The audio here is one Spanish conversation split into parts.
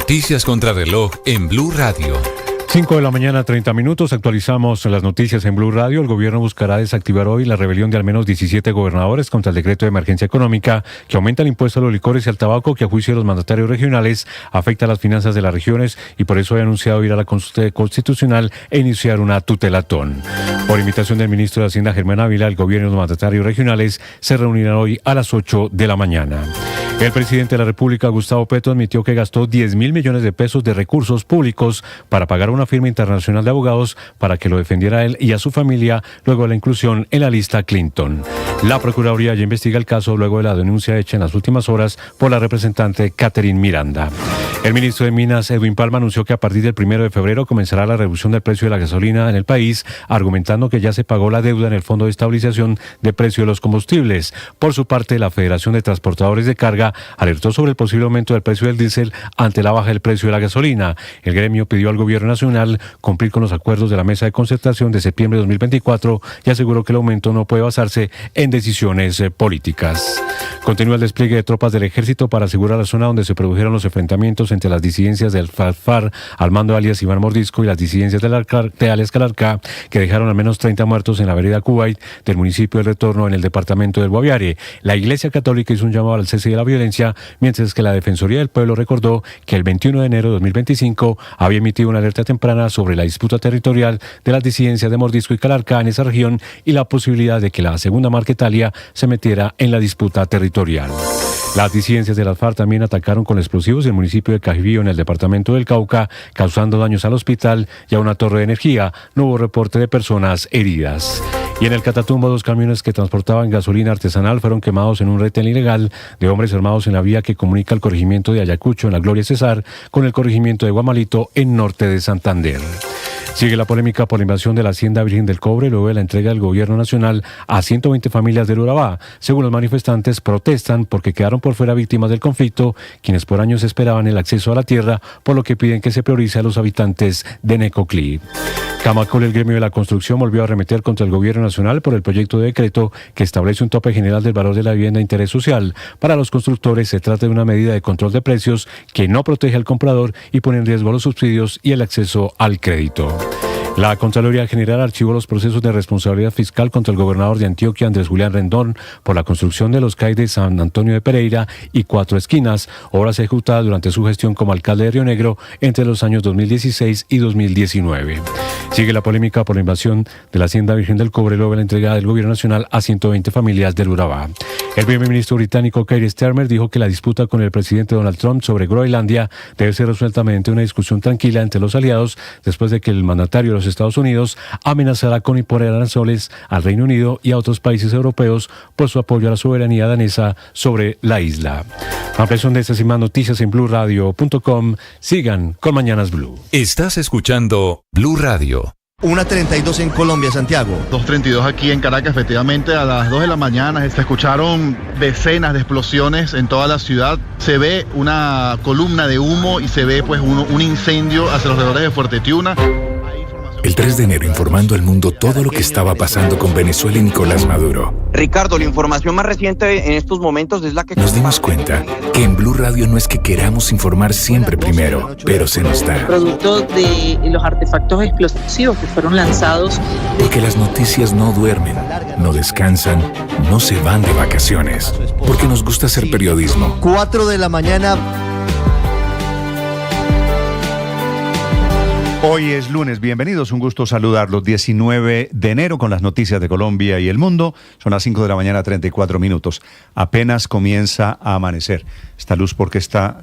Noticias contra reloj en Blue Radio. 5 de la mañana, 30 minutos. Actualizamos las noticias en Blue Radio. El gobierno buscará desactivar hoy la rebelión de al menos 17 gobernadores contra el decreto de emergencia económica que aumenta el impuesto a los licores y al tabaco, que a juicio de los mandatarios regionales afecta a las finanzas de las regiones, y por eso ha anunciado ir a la Corte Constitucional e iniciar una tutelatón. Por invitación del ministro de Hacienda, Germán Ávila, el gobierno y los mandatarios regionales se reunirán hoy a las 8 de la mañana. El presidente de la República, Gustavo Petro, admitió que gastó 10.000 millones de pesos de recursos públicos para pagar una firma internacional de abogados para que lo defendiera a él y a su familia luego de la inclusión en la lista Clinton. La Procuraduría ya investiga el caso luego de la denuncia hecha en las últimas horas por la representante Catherine Miranda. El ministro de Minas, Edwin Palma, anunció que a partir del 1 de febrero comenzará la reducción del precio de la gasolina en el país, argumentando que ya se pagó la deuda en el Fondo de Estabilización de Precio de los Combustibles. Por su parte, la Federación de Transportadores de Carga alertó sobre el posible aumento del precio del diésel ante la baja del precio de la gasolina. El gremio pidió al gobierno nacional cumplir con los acuerdos de la mesa de concertación de septiembre de 2024 y aseguró que el aumento no puede basarse en decisiones políticas. Continúa el despliegue de tropas del ejército para asegurar la zona donde se produjeron los enfrentamientos entre las disidencias del FARC al mando alias Iván Mordisco y las disidencias de alias Calarcá, que dejaron al menos 30 muertos en la vereda Kuwait del municipio del Retorno en el departamento del Guaviare. La Iglesia Católica hizo un llamado al cese de la violencia, mientras que la Defensoría del Pueblo recordó que el 21 de enero de 2025 había emitido una alerta temprana sobre la disputa territorial de las disidencias de Mordisco y Calarcá en esa región y la posibilidad de que la segunda Marquetalia se metiera en la disputa territorial. Las disidencias de las FARC también atacaron con explosivos el municipio de Cajibío en el departamento del Cauca, causando daños al hospital y a una torre de energía. No hubo reporte de personas heridas. Y en el Catatumbo, 2 camiones que transportaban gasolina artesanal fueron quemados en un retén ilegal de hombres armados en la vía que comunica el corregimiento de Ayacucho en la Gloria Cesar con el corregimiento de Guamalito en norte de Santander. Sigue la polémica por la invasión de la Hacienda Virgen del Cobre luego de la entrega del gobierno nacional a 120 familias del Urabá. Según los manifestantes, protestan porque quedaron por fuera víctimas del conflicto, quienes por años esperaban el acceso a la tierra, por lo que piden que se priorice a los habitantes de Necoclí. Camacol, el gremio de la construcción, volvió a arremeter contra el gobierno nacional por el proyecto de decreto que establece un tope general del valor de la vivienda de interés social. Para los constructores se trata de una medida de control de precios que no protege al comprador y pone en riesgo los subsidios y el acceso al crédito. La Contraloría General archivó los procesos de responsabilidad fiscal contra el gobernador de Antioquia, Andrés Julián Rendón, por la construcción de los CAI de San Antonio de Pereira y 4 Esquinas, obras ejecutadas durante su gestión como alcalde de Río Negro entre los años 2016 y 2019. Sigue la polémica por la invasión de la Hacienda Virgen del Cobre luego de la entrega del gobierno nacional a 120 familias del Urabá. El primer ministro británico Keir Starmer dijo que la disputa con el presidente Donald Trump sobre Groenlandia debe ser resuelta mediante una discusión tranquila entre los aliados, después de que el mandatario de los Estados Unidos amenazará con imponer aranceles al Reino Unido y a otros países europeos por su apoyo a la soberanía danesa sobre la isla. Ampliación de estas y más noticias en BlueRadio.com. Sigan con Mañanas Blue. Estás escuchando Blue Radio. 1:32 en Colombia, Santiago. 2:32 aquí en Caracas. Efectivamente, a las 2 de la mañana se escucharon decenas de explosiones en toda la ciudad. Se ve una columna de humo y se ve pues un incendio hacia los alrededores de Fuerte Tiuna. El 3 de enero informando al mundo todo lo que estaba pasando con Venezuela y Nicolás Maduro. Ricardo, la información más reciente en estos momentos es la que... Nos dimos cuenta que en Blue Radio no es que queramos informar siempre primero, pero se nos da. Producto de los artefactos explosivos que fueron lanzados. Porque las noticias no duermen, no descansan, no se van de vacaciones. Porque nos gusta hacer periodismo. 4 de la mañana. Hoy es lunes, bienvenidos, un gusto saludarlos. 19 de enero con las noticias de Colombia y el mundo. Son las 5 de la mañana, 34 minutos. Apenas comienza a amanecer. Esta luz porque está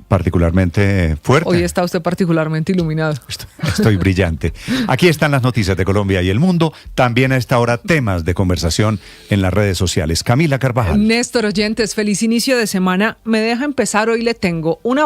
particularmente fuerte. Hoy está usted particularmente iluminado. Estoy brillante. Aquí están las noticias de Colombia y el mundo. También a esta hora temas de conversación en las redes sociales. Camila Carvajal. Néstor, oyentes, feliz inicio de semana. Me deja empezar, hoy le tengo una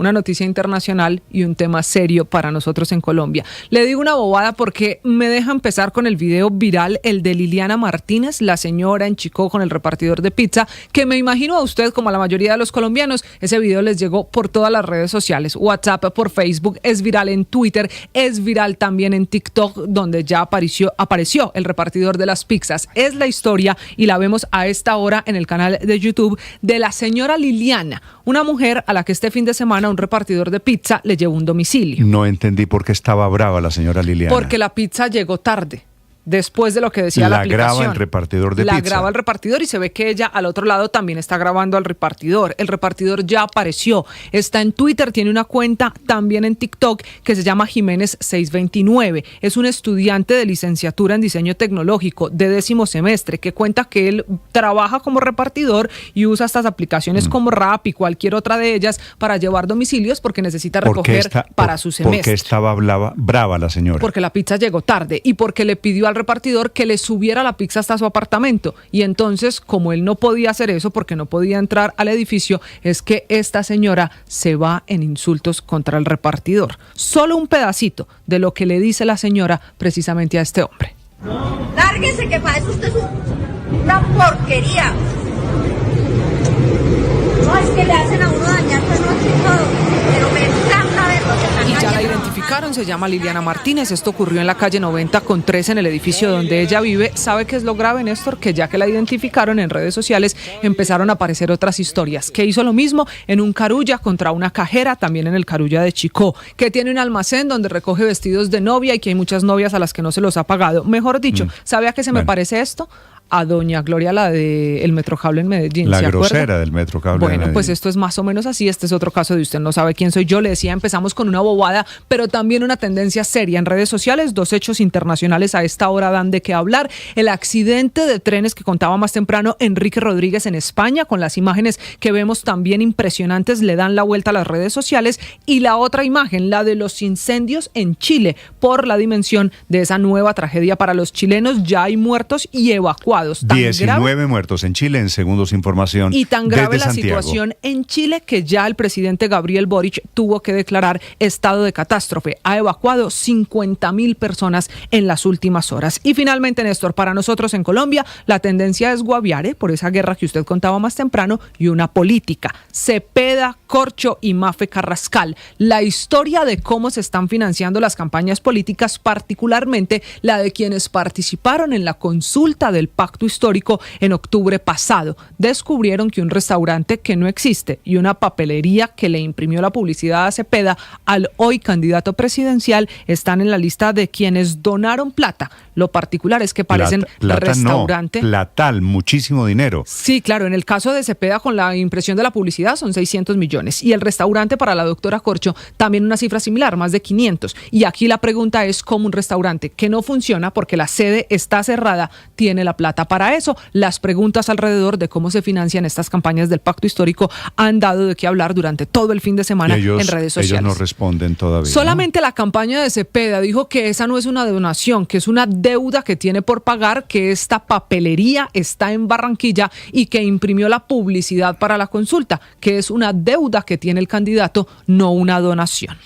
una noticia internacional y un tema serio para nosotros en Colombia. Le digo una bobada porque me deja empezar con el video viral, el de Liliana Martínez, la señora en Chicó con el repartidor de pizza, que me imagino a usted, como a la mayoría de los colombianos, ese video les llegó por todas las redes sociales, WhatsApp, por Facebook, es viral en Twitter, es viral también en TikTok, donde ya apareció el repartidor de las pizzas. Es la historia, y la vemos a esta hora en el canal de YouTube, de la señora Liliana, una mujer a la que este fin de semana un repartidor de pizza le llevó un domicilio. No entendí por qué estaba brava la señora Liliana. Porque la pizza llegó tarde. Después de lo que decía la aplicación. La graba el repartidor de pizza. La graba el repartidor y se ve que ella al otro lado también está grabando al repartidor. El repartidor ya apareció. Está en Twitter, tiene una cuenta también en TikTok que se llama Jiménez 629. Es un estudiante de licenciatura en diseño tecnológico de 10º semestre que cuenta que él trabaja como repartidor y usa estas aplicaciones como Rappi y cualquier otra de ellas para llevar domicilios porque necesita recoger para su semestre. ¿Por qué estaba brava la señora? Porque la pizza llegó tarde y porque le pidió al repartidor que le subiera la pizza hasta su apartamento, y entonces, como él no podía hacer eso porque no podía entrar al edificio, es que esta señora se va en insultos contra el repartidor. Solo un pedacito de lo que le dice la señora precisamente a este hombre. Lárguese, que para eso usted es una porquería. No, es que le hacen a uno dañar pues noche y todo, pero me encanta verlo. Y ya la identificaron, se llama Liliana Martínez. Esto ocurrió en la calle 90 con 3 en el edificio donde ella vive. ¿Sabe qué es lo grave, Néstor? Que ya que la identificaron en redes sociales, empezaron a aparecer otras historias. Que hizo lo mismo en un Carulla contra una cajera, también en el Carulla de Chicó. Que tiene un almacén donde recoge vestidos de novia y que hay muchas novias a las que no se los ha pagado. Mejor dicho, ¿sabe a qué se me parece esto? A doña Gloria, la del Metrocable en Medellín. La grosera del Metrocable. Bueno, pues esto es más o menos así. Este es otro caso de Usted no sabe quién soy yo. Le decía, empezamos con una bobada, pero también una tendencia seria en redes sociales. 2 hechos internacionales a esta hora dan de qué hablar. El accidente de trenes que contaba más temprano Enrique Rodríguez en España, con las imágenes que vemos también impresionantes, le dan la vuelta a las redes sociales. Y la otra imagen, la de los incendios en Chile, por la dimensión de esa nueva tragedia para los chilenos. Ya hay muertos y evacuados. 19 muertos en Chile, en segundos información. Y tan grave la Santiago. situación en Chile que ya el presidente Gabriel Boric tuvo que declarar estado de catástrofe. Ha evacuado 50.000 personas en las últimas horas. Y finalmente, Néstor, para nosotros en Colombia, la tendencia es Guaviare, por esa guerra que usted contaba más temprano, y una política. Cepeda, Corcho y Mafe Carrascal. La historia de cómo se están financiando las campañas políticas, particularmente la de quienes participaron en la consulta del Pacto Histórico en octubre pasado. Descubrieron que un restaurante que no existe y una papelería que le imprimió la publicidad a Cepeda, al hoy candidato presidencial, están en la lista de quienes donaron plata. Lo particular es que parecen restaurante. No, platal, muchísimo dinero. Sí, claro, en el caso de Cepeda con la impresión de la publicidad son 600 millones y el restaurante para la doctora Corcho también una cifra similar, más de 500. Y aquí la pregunta es cómo un restaurante que no funciona porque la sede está cerrada tiene la plata para eso. Las preguntas alrededor de cómo se financian estas campañas del Pacto Histórico han dado de qué hablar durante todo el fin de semana en redes sociales. Ellos no responden todavía. Solamente la campaña de Cepeda dijo que esa no es una donación, que es una deuda que tiene por pagar, que esta papelería está en Barranquilla y que imprimió la publicidad para la consulta, que es una deuda que tiene el candidato, no una donación.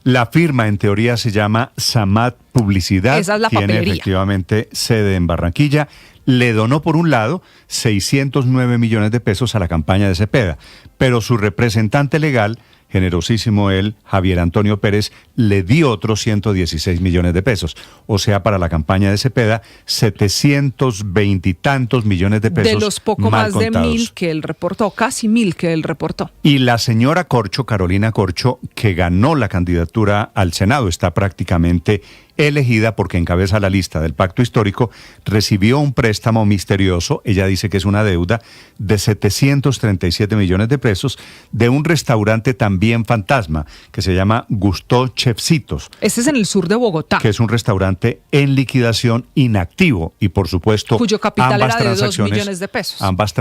La firma, en teoría, se llama Samat Publicidad. Esa es la tiene papelería. Efectivamente sede en Barranquilla. Le donó, por un lado, 609 millones de pesos a la campaña de Cepeda, pero su representante legal, generosísimo él, Javier Antonio Pérez, le dio otros 116 millones de pesos. O sea, para la campaña de Cepeda, 720 y tantos millones de pesos. De los poco mal más contados. de 1.000 que él reportó, casi 1.000 que él reportó. Y la señora Corcho, Carolina Corcho, que ganó la candidatura al Senado, está prácticamente elegida porque encabeza la lista del Pacto Histórico, recibió un préstamo misterioso, ella dice que es una deuda, de 737 millones de pesos de un restaurante también fantasma que se llama Gusto Chefcitos. Este es en el sur de Bogotá. Que es un restaurante en liquidación, inactivo, y por supuesto cuyo capital ambas era de 2 transacciones, millones de pesos. Ambas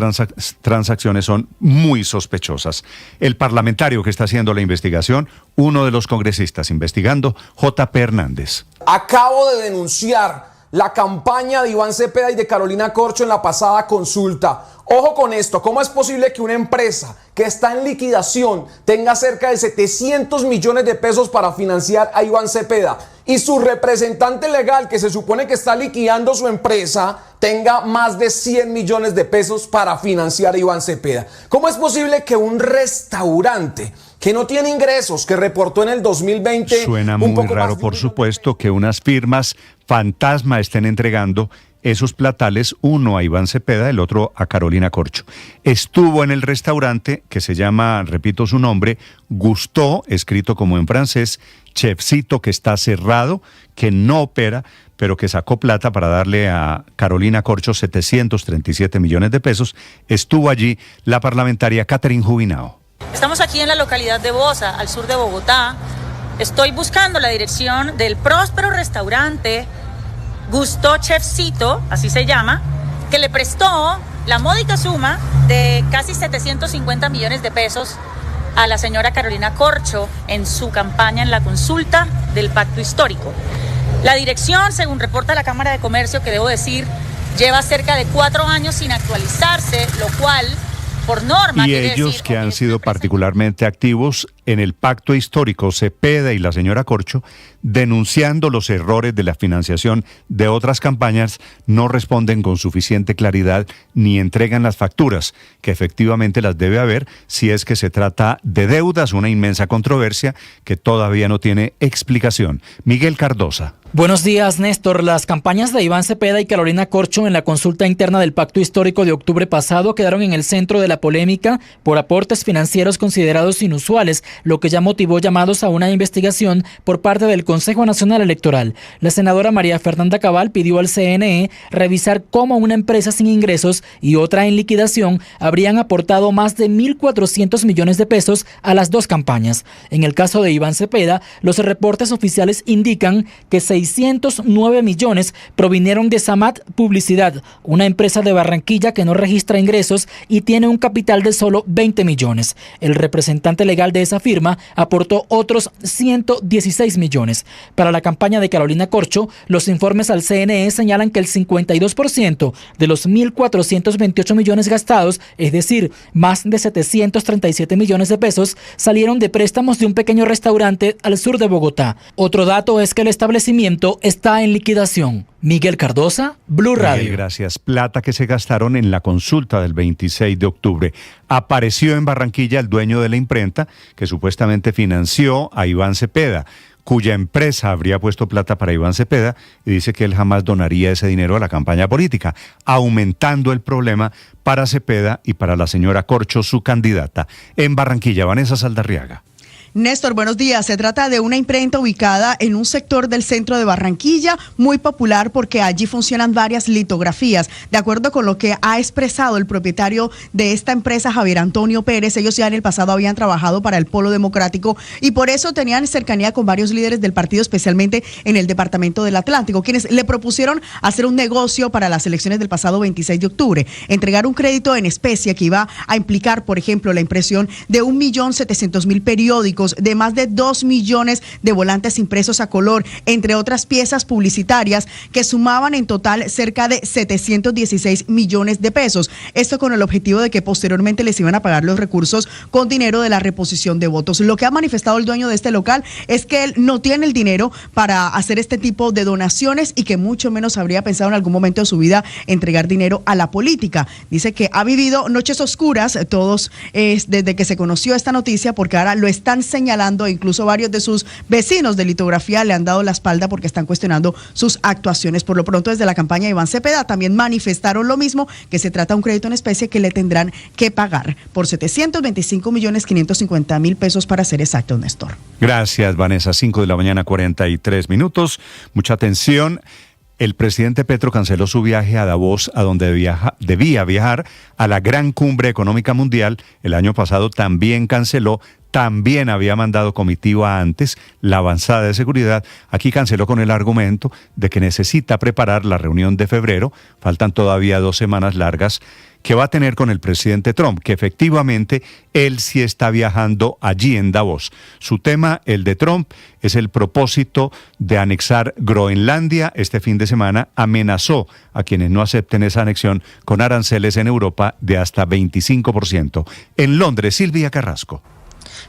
transacciones son muy sospechosas. El parlamentario que está haciendo la investigación, uno de los congresistas investigando, J.P. Hernández. Acabo de denunciar la campaña de Iván Cepeda y de Carolina Corcho en la pasada consulta. Ojo con esto, ¿cómo es posible que una empresa que está en liquidación tenga cerca de 700 millones de pesos para financiar a Iván Cepeda y su representante legal, que se supone que está liquidando su empresa, tenga más de 100 millones de pesos para financiar a Iván Cepeda? ¿Cómo es posible que un restaurante que no tiene ingresos, que reportó en el 2020... Suena muy raro, por supuesto, que unas firmas fantasma estén entregando esos platales, uno a Iván Cepeda, el otro a Carolina Corcho. Estuvo en el restaurante que se llama, repito su nombre, Gusteau, escrito como en francés, Chefcito, que está cerrado, que no opera, pero que sacó plata para darle a Carolina Corcho 737 millones de pesos. Estuvo allí la parlamentaria Catherine Jubinao. Estamos aquí en la localidad de Bosa, al sur de Bogotá. Estoy buscando la dirección del próspero restaurante Gusteau Chefcito, así se llama, que le prestó la módica suma de casi 750 millones de pesos a la señora Carolina Corcho en su campaña en la consulta del pacto histórico. La dirección, según reporta la Cámara de Comercio, que debo decir, lleva cerca de 4 años sin actualizarse, lo cual, por norma... Y ellos que han sido particularmente activos en el pacto histórico, Cepeda y la señora Corcho, denunciando los errores de la financiación de otras campañas, no responden con suficiente claridad ni entregan las facturas, que efectivamente las debe haber si es que se trata de deudas, una inmensa controversia que todavía no tiene explicación. Miguel Cardosa. Buenos días, Néstor. Las campañas de Iván Cepeda y Carolina Corcho en la consulta interna del pacto histórico de octubre pasado quedaron en el centro de la polémica por aportes financieros considerados inusuales, lo que ya motivó llamados a una investigación por parte del Consejo Nacional Electoral. La senadora María Fernanda Cabal pidió al CNE revisar cómo una empresa sin ingresos y otra en liquidación habrían aportado más de 1.400 millones de pesos a las dos campañas. En el caso de Iván Cepeda, los reportes oficiales indican que 609 millones provinieron de Samat Publicidad, una empresa de Barranquilla que no registra ingresos y tiene un capital de solo 20 millones. El representante legal de esa firma aportó otros 116 millones. Para la campaña de Carolina Corcho, los informes al CNE señalan que el 52% de los 1.428 millones gastados, es decir, más de 737 millones de pesos, salieron de préstamos de un pequeño restaurante al sur de Bogotá. Otro dato es que el establecimiento está en liquidación. Miguel Cardosa, Blue Radio. Miguel, gracias. Plata que se gastaron en la consulta del 26 de octubre. Apareció en Barranquilla el dueño de la imprenta que supuestamente financió a Iván Cepeda, cuya empresa habría puesto plata para Iván Cepeda, y dice que él jamás donaría ese dinero a la campaña política, aumentando el problema para Cepeda y para la señora Corcho, su candidata. En Barranquilla, Vanessa Saldarriaga. Néstor, buenos días. Se trata de una imprenta ubicada en un sector del centro de Barranquilla, muy popular porque allí funcionan varias litografías. De acuerdo con lo que ha expresado el propietario de esta empresa, Javier Antonio Pérez, ellos ya en el pasado habían trabajado para el Polo Democrático y por eso tenían cercanía con varios líderes del partido, especialmente en el departamento del Atlántico, quienes le propusieron hacer un negocio para las elecciones del pasado 26 de octubre, entregar un crédito en especie que iba a implicar, por ejemplo, la impresión de 1.700.000 periódicos, de más de 2 millones de volantes impresos a color, entre otras piezas publicitarias que sumaban en total cerca de 716 millones de pesos. Esto con el objetivo de que posteriormente les iban a pagar los recursos con dinero de la reposición de votos. Lo que ha manifestado el dueño de este local es que él no tiene el dinero para hacer este tipo de donaciones y que mucho menos habría pensado en algún momento de su vida entregar dinero a la política. Dice que ha vivido noches oscuras todos desde que se conoció esta noticia, porque ahora lo están señalando, incluso varios de sus vecinos de litografía le han dado la espalda porque están cuestionando sus actuaciones. Por lo pronto, desde la campaña de Iván Cepeda también manifestaron lo mismo, que se trata de un crédito en especie que le tendrán que pagar por 725.550.000 pesos para ser exacto, Néstor. Gracias, Vanessa. 5 de la mañana, 43 minutos. Mucha atención. El presidente Petro canceló su viaje a Davos, a donde debía viajar a la gran cumbre económica mundial. El año pasado también canceló también había mandado comitiva antes, la avanzada de seguridad, aquí canceló con el argumento de que necesita preparar la reunión de febrero, faltan todavía 2 semanas largas, que va a tener con el presidente Trump, que efectivamente él sí está viajando allí en Davos. Su tema, el de Trump, es el propósito de anexar Groenlandia. Este fin de semana amenazó a quienes no acepten esa anexión con aranceles en Europa de hasta 25%. En Londres, Silvia Carrasco.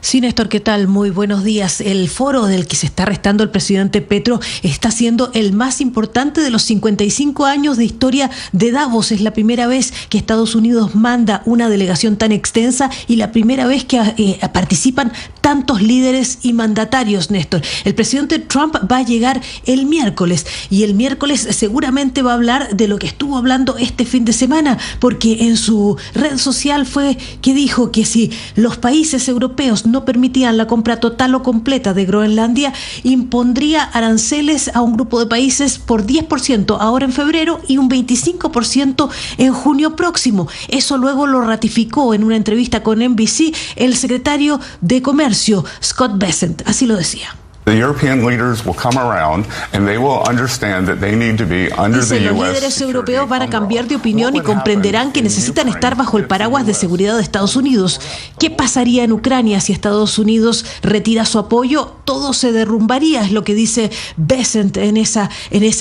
Sí, Néstor, ¿qué tal? Muy buenos días. El foro del que se está arrestando el presidente Petro está siendo el más importante de los 55 años de historia de Davos. Es la primera vez que Estados Unidos manda una delegación tan extensa y la primera vez que participan tantos líderes y mandatarios, Néstor. El presidente Trump va a llegar el miércoles y el miércoles seguramente va a hablar de lo que estuvo hablando este fin de semana, porque en su red social fue que dijo que si los países europeos no permitían la compra total o completa de Groenlandia, impondría aranceles a un grupo de países por 10% ahora en febrero y un 25% en junio próximo. Eso luego lo ratificó en una entrevista con NBC el secretario de Comercio, Scott Bessent. Así lo decía. The European leaders will come around and they will understand that they need to be under the Dice, los US líderes europeos van a cambiar de opinión y comprenderán que necesitan estar bajo el paraguas de seguridad de Estados Unidos. ¿Qué pasaría en Ucrania si Estados Unidos retira su apoyo? Todo se derrumbaría, es lo que dice Bessent en esa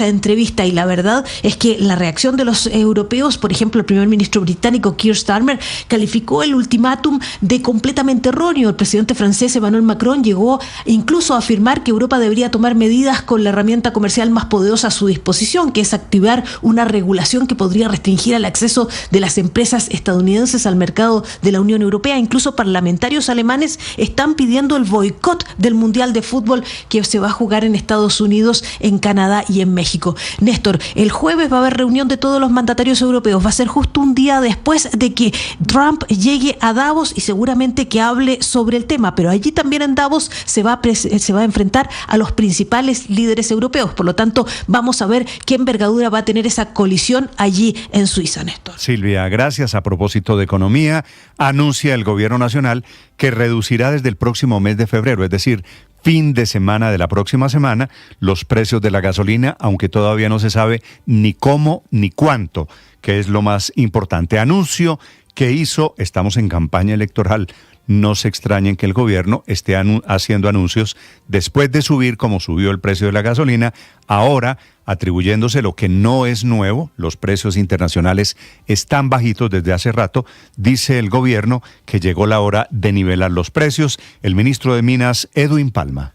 entrevista. Y la verdad es que la reacción de los europeos, por ejemplo, el primer ministro británico Keir Starmer calificó el ultimátum de completamente erróneo. El presidente francés Emmanuel Macron llegó incluso a afirmar que Europa debería tomar medidas con la herramienta comercial más poderosa a su disposición, que es activar una regulación que podría restringir el acceso de las empresas estadounidenses al mercado de la Unión Europea. Incluso parlamentarios alemanes están pidiendo el boicot del Mundial de Fútbol que se va a jugar en Estados Unidos, en Canadá y en México. Néstor, el jueves va a haber reunión de todos los mandatarios europeos. Va a ser justo un día después de que Trump llegue a Davos y seguramente que hable sobre el tema, pero allí también en Davos se va a enfrentar a los principales líderes europeos. Por lo tanto, vamos a ver qué envergadura va a tener esa colisión allí en Suiza, Néstor. Silvia, gracias. A propósito de economía, anuncia el gobierno nacional que reducirá desde el próximo mes de febrero, es decir, fin de semana de la próxima semana, los precios de la gasolina, aunque todavía no se sabe ni cómo ni cuánto, que es lo más importante. Anuncio que hizo, estamos en campaña electoral, no se extrañen que el gobierno esté haciendo anuncios después de subir como subió el precio de la gasolina, ahora atribuyéndose lo que no es nuevo, los precios internacionales están bajitos desde hace rato, dice el gobierno que llegó la hora de nivelar los precios. El ministro de Minas, Edwin Palma.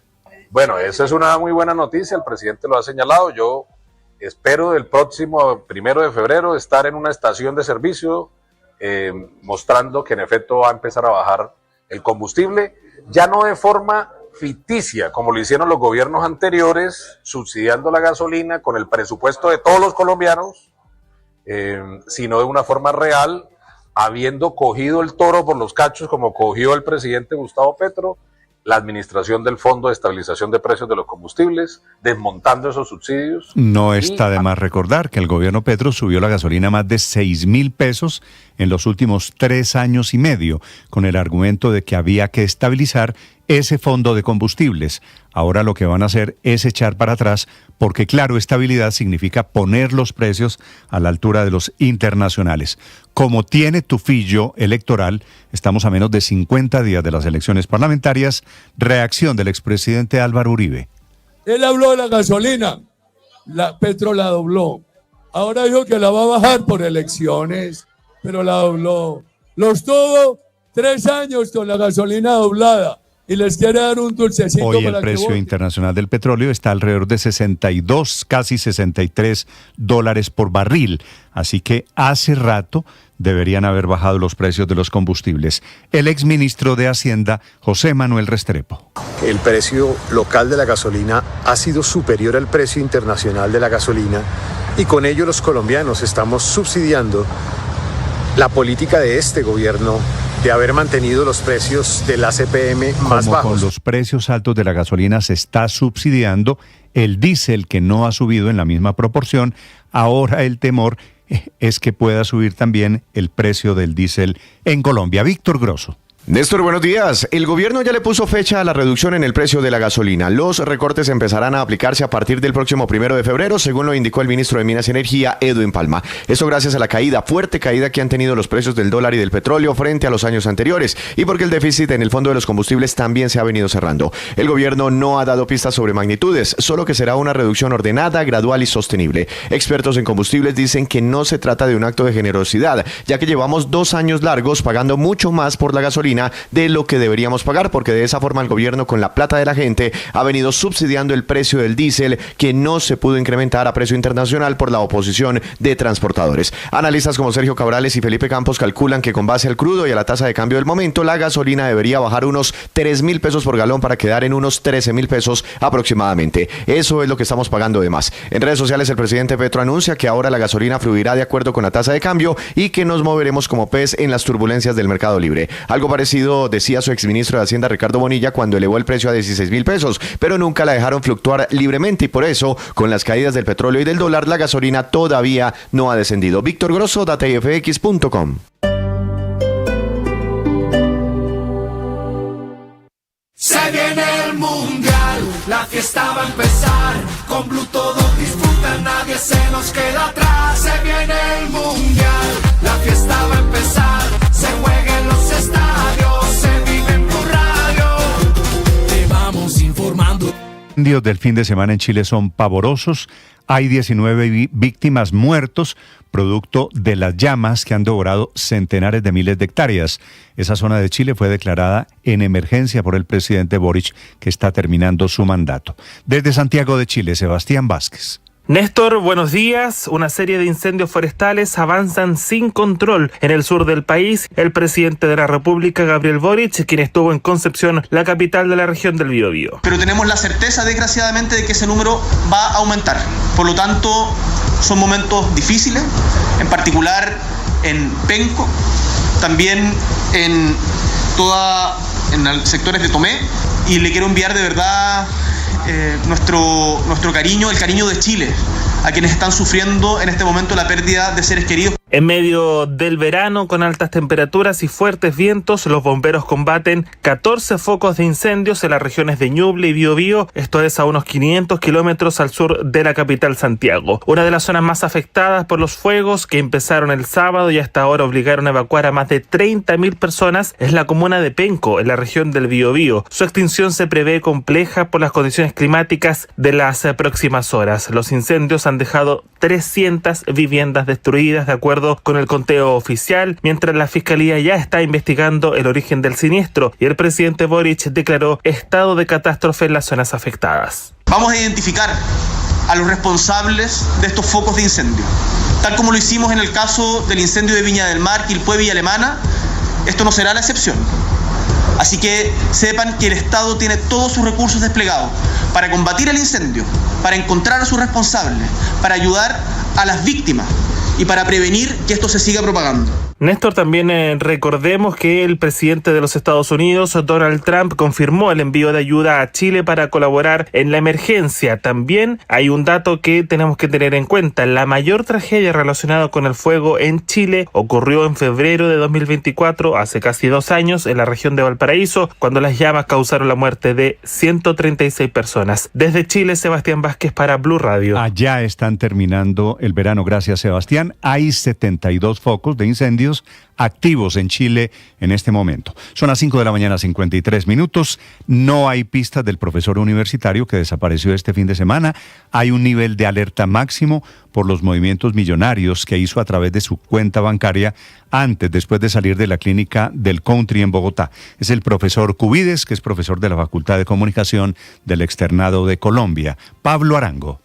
Bueno, esa es una muy buena noticia, el presidente lo ha señalado. Yo espero el próximo 1 de febrero estar en una estación de servicio mostrando que en efecto va a empezar a bajar el combustible, ya no de forma ficticia, como lo hicieron los gobiernos anteriores, subsidiando la gasolina con el presupuesto de todos los colombianos, sino de una forma real, habiendo cogido el toro por los cachos, como cogió el presidente Gustavo Petro, la administración del Fondo de Estabilización de Precios de los Combustibles, desmontando esos subsidios. No está de más recordar que el gobierno Petro subió la gasolina más de 6.000 pesos en los últimos 3 años y medio, con el argumento de que había que estabilizar ese fondo de combustibles. Ahora lo que van a hacer es echar para atrás, porque claro, estabilidad significa poner los precios a la altura de los internacionales. Como tiene tufillo electoral, estamos a menos de 50 días de las elecciones parlamentarias. Reacción del expresidente Álvaro Uribe. Él habló de la gasolina, Petro la dobló. Ahora dijo que la va a bajar por elecciones, pero la dobló. Los tuvo 3 años con la gasolina doblada. Y les quiere dar un dulcecito. Hoy el precio internacional del petróleo está alrededor de 62, casi $63 por barril. Así que hace rato deberían haber bajado los precios de los combustibles. El exministro de Hacienda, José Manuel Restrepo. El precio local de la gasolina ha sido superior al precio internacional de la gasolina y con ello los colombianos estamos subsidiando la política de este gobierno de haber mantenido los precios del ACPM más bajos. Con los precios altos de la gasolina se está subsidiando el diésel, que no ha subido en la misma proporción. Ahora el temor es que pueda subir también el precio del diésel en Colombia. Víctor Grosso. Néstor, buenos días. El gobierno ya le puso fecha a la reducción en el precio de la gasolina. Los recortes empezarán a aplicarse a partir del próximo 1 de febrero, según lo indicó el ministro de Minas y Energía, Edwin Palma. Esto gracias a la fuerte caída que han tenido los precios del dólar y del petróleo frente a los años anteriores, y porque el déficit en el fondo de los combustibles también se ha venido cerrando. El gobierno no ha dado pistas sobre magnitudes, solo que será una reducción ordenada, gradual y sostenible. Expertos en combustibles dicen que no se trata de un acto de generosidad, ya que llevamos 2 años largos pagando mucho más por la gasolina de lo que deberíamos pagar, porque de esa forma el gobierno, con la plata de la gente, ha venido subsidiando el precio del diésel, que no se pudo incrementar a precio internacional por la oposición de transportadores. Analistas como Sergio Cabrales y Felipe Campos calculan que con base al crudo y a la tasa de cambio del momento, la gasolina debería bajar unos 3.000 pesos por galón para quedar en unos 13.000 pesos aproximadamente. Eso es lo que estamos pagando de más. En redes sociales, el presidente Petro anuncia que ahora la gasolina fluirá de acuerdo con la tasa de cambio y que nos moveremos como pez en las turbulencias del mercado libre. Algo parecido decía su exministro de Hacienda, Ricardo Bonilla, cuando elevó el precio a 16.000 pesos, pero nunca la dejaron fluctuar libremente, y por eso, con las caídas del petróleo y del dólar, la gasolina todavía no ha descendido. Víctor Grosso, datafx.com. Se viene el mundial, la fiesta va a empezar, con Blue todos disfrutan, nadie se nos queda atrás. Se viene el mundial, la fiesta va a empezar, se juega en los estadios, se vive en Blue Radio, te vamos informando. Los incendios del fin de semana en Chile son pavorosos. Hay 19 víctimas muertos producto de las llamas que han devorado centenares de miles de hectáreas. Esa zona de Chile fue declarada en emergencia por el presidente Boric, que está terminando su mandato. Desde Santiago de Chile, Sebastián Vázquez. Néstor, buenos días. Una serie de incendios forestales avanzan sin control en el sur del país. El presidente de la República, Gabriel Boric, quien estuvo en Concepción, la capital de la región del Biobío. Pero tenemos la certeza, desgraciadamente, de que ese número va a aumentar. Por lo tanto, son momentos difíciles, en particular en Penco, también en sectores de Tomé, y le quiero enviar de verdad nuestro cariño, el cariño de Chile, a quienes están sufriendo en este momento la pérdida de seres queridos. En medio del verano, con altas temperaturas y fuertes vientos, los bomberos combaten 14 focos de incendios en las regiones de Ñuble y Biobío, esto es a unos 500 kilómetros al sur de la capital Santiago. Una de las zonas más afectadas por los fuegos, que empezaron el sábado y hasta ahora obligaron a evacuar a más de 30.000 personas, es la comuna de Penco, en la región del Biobío. Su extinción se prevé compleja por las condiciones climáticas de las próximas horas. Los incendios han dejado 300 viviendas destruidas, de acuerdo con el conteo oficial, mientras la Fiscalía ya está investigando el origen del siniestro y el presidente Boric declaró estado de catástrofe en las zonas afectadas. Vamos a identificar a los responsables de estos focos de incendio. Tal como lo hicimos en el caso del incendio de Viña del Mar, Quilpué, Villa Alemana, esto no será la excepción. Así que sepan que el Estado tiene todos sus recursos desplegados para combatir el incendio, para encontrar a sus responsables, para ayudar a las víctimas y para prevenir que esto se siga propagando. Néstor, también recordemos que el presidente de los Estados Unidos, Donald Trump, confirmó el envío de ayuda a Chile para colaborar en la emergencia. También hay un dato que tenemos que tener en cuenta. La mayor tragedia relacionada con el fuego en Chile ocurrió en febrero de 2024, hace casi 2 años, en la región de Valparaíso, cuando las llamas causaron la muerte de 136 personas. Desde Chile, Sebastián Vázquez para Blue Radio. Allá están terminando el verano, gracias Sebastián. Hay 72 focos de incendios activos en Chile en este momento. Son las 5 de la mañana, 53 minutos. No hay pistas del profesor universitario que desapareció este fin de semana. Hay un nivel de alerta máximo por los movimientos millonarios que hizo a través de su cuenta bancaria después de salir de la clínica del Country en Bogotá. Es el profesor Cubides, que es profesor de la Facultad de Comunicación del Externado de Colombia. Pablo Arango.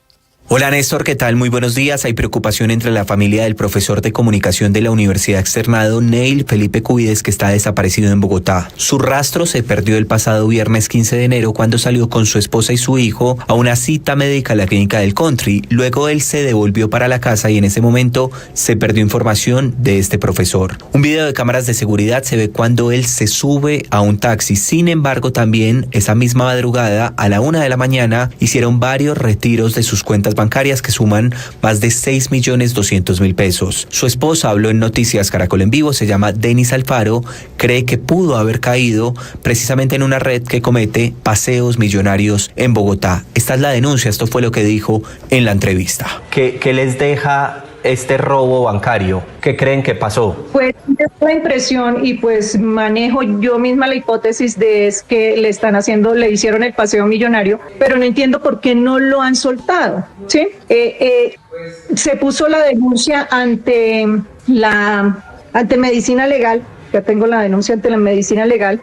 Hola Néstor, ¿qué tal? Muy buenos días. Hay preocupación entre la familia del profesor de comunicación de la Universidad Externado, Neil Felipe Cubides, que está desaparecido en Bogotá. Su rastro se perdió el pasado viernes 15 de enero cuando salió con su esposa y su hijo a una cita médica a la clínica del Country. Luego él se devolvió para la casa y en ese momento se perdió información de este profesor. Un video de cámaras de seguridad se ve cuando él se sube a un taxi. Sin embargo, también esa misma madrugada, a la 1 de la mañana, hicieron varios retiros de sus cuentas cuentas bancarias que suman más de 6.200.000 pesos. Su esposa habló en Noticias Caracol en Vivo, se llama Denis Alfaro, cree que pudo haber caído precisamente en una red que comete paseos millonarios en Bogotá. Esta es la denuncia, esto fue lo que dijo en la entrevista. ¿Qué les deja este robo bancario? ¿Qué creen que pasó? Pues es la impresión y pues manejo yo misma la hipótesis de es que le hicieron el paseo millonario, pero no entiendo por qué no lo han soltado, ¿sí? Se puso la denuncia ante Medicina Legal. Ya tengo la denuncia ante la Medicina Legal,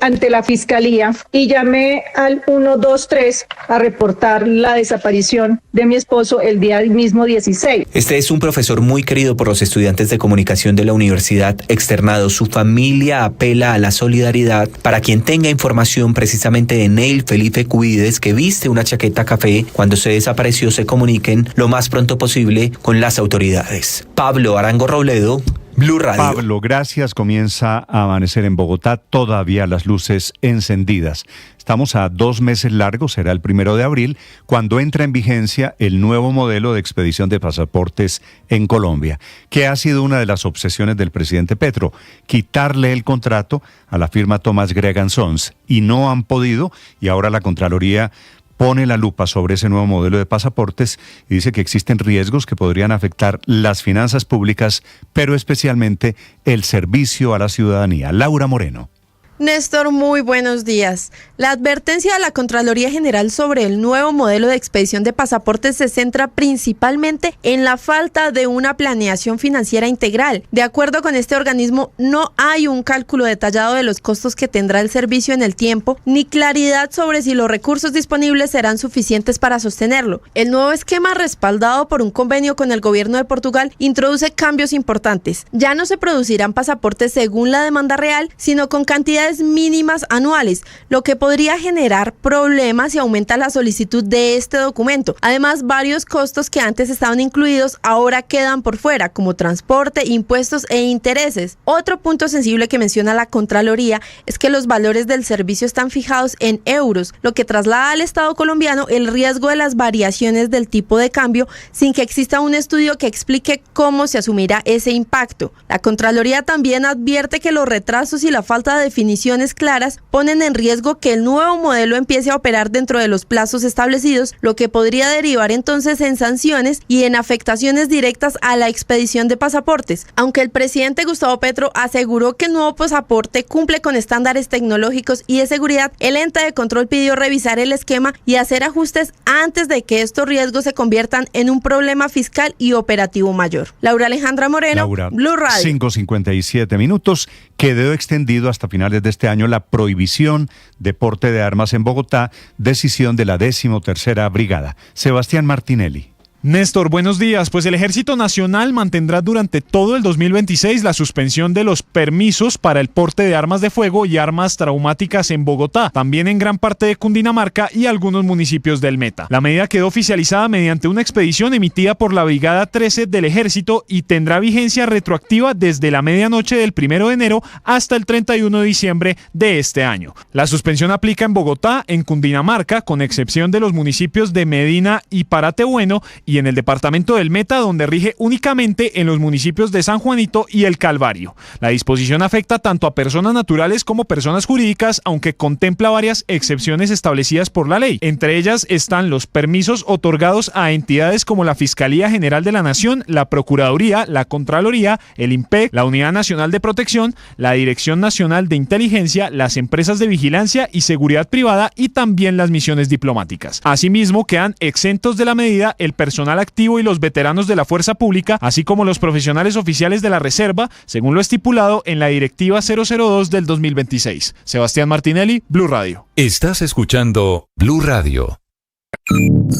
ante la Fiscalía, y llamé al 123 a reportar la desaparición de mi esposo el día mismo 16. Este es un profesor muy querido por los estudiantes de comunicación de la universidad externado. Su familia apela a la solidaridad para quien tenga información precisamente de Neil Felipe Cubides, que viste una chaqueta café cuando se desapareció, se comuniquen lo más pronto posible con las autoridades. Pablo Arango Robledo, Blue Radio. Pablo, gracias. Comienza a amanecer en Bogotá, todavía las luces encendidas. Estamos a 2 meses largos, será el 1 de abril, cuando entra en vigencia el nuevo modelo de expedición de pasaportes en Colombia, que ha sido una de las obsesiones del presidente Petro, quitarle el contrato a la firma Thomas Gregg & Sons, y no han podido, y ahora la Contraloría pone la lupa sobre ese nuevo modelo de pasaportes y dice que existen riesgos que podrían afectar las finanzas públicas, pero especialmente el servicio a la ciudadanía. Laura Moreno. Néstor, muy buenos días. La advertencia de la Contraloría General sobre el nuevo modelo de expedición de pasaportes se centra principalmente en la falta de una planeación financiera integral. De acuerdo con este organismo, no hay un cálculo detallado de los costos que tendrá el servicio en el tiempo, ni claridad sobre si los recursos disponibles serán suficientes para sostenerlo. El nuevo esquema, respaldado por un convenio con el gobierno de Portugal, introduce cambios importantes. Ya no se producirán pasaportes según la demanda real, sino con cantidades mínimas anuales, lo que podría generar problemas si aumenta la solicitud de este documento. Además, varios costos que antes estaban incluidos ahora quedan por fuera, como transporte, impuestos e intereses. Otro punto sensible que menciona la Contraloría es que los valores del servicio están fijados en euros, lo que traslada al Estado colombiano el riesgo de las variaciones del tipo de cambio sin que exista un estudio que explique cómo se asumirá ese impacto. La Contraloría también advierte que los retrasos y la falta de definición claras ponen en riesgo que el nuevo modelo empiece a operar dentro de los plazos establecidos, lo que podría derivar entonces en sanciones y en afectaciones directas a la expedición de pasaportes. Aunque el presidente Gustavo Petro aseguró que el nuevo pasaporte cumple con estándares tecnológicos y de seguridad, el ente de control pidió revisar el esquema y hacer ajustes antes de que estos riesgos se conviertan en un problema fiscal y operativo mayor. Laura Alejandra Moreno, Blue Radio. 5:57 minutos. Quedó extendido hasta finales de este año la prohibición de porte de armas en Bogotá, decisión de la 13ª Brigada. Sebastián Martinelli. Néstor, buenos días. Pues el Ejército Nacional mantendrá durante todo el 2026 la suspensión de los permisos para el porte de armas de fuego y armas traumáticas en Bogotá, también en gran parte de Cundinamarca y algunos municipios del Meta. La medida quedó oficializada mediante una expedición emitida por la Brigada 13 del Ejército y tendrá vigencia retroactiva desde la medianoche del 1 de enero hasta el 31 de diciembre de este año. La suspensión aplica en Bogotá, en Cundinamarca, con excepción de los municipios de Medina y Paratebueno, y en el departamento del Meta, donde rige únicamente en los municipios de San Juanito y El Calvario. La disposición afecta tanto a personas naturales como personas jurídicas, aunque contempla varias excepciones establecidas por la ley. Entre ellas están los permisos otorgados a entidades como la Fiscalía General de la Nación, la Procuraduría, la Contraloría, el IMPEC, la Unidad Nacional de Protección, la Dirección Nacional de Inteligencia, las empresas de vigilancia y seguridad privada y también las misiones diplomáticas. Asimismo, quedan exentos de la medida el personal activo y los veteranos de la fuerza pública, así como los profesionales oficiales de la reserva, según lo estipulado en la Directiva 002 del 2026. Sebastián Martinelli, Blue Radio. Estás escuchando Blue Radio.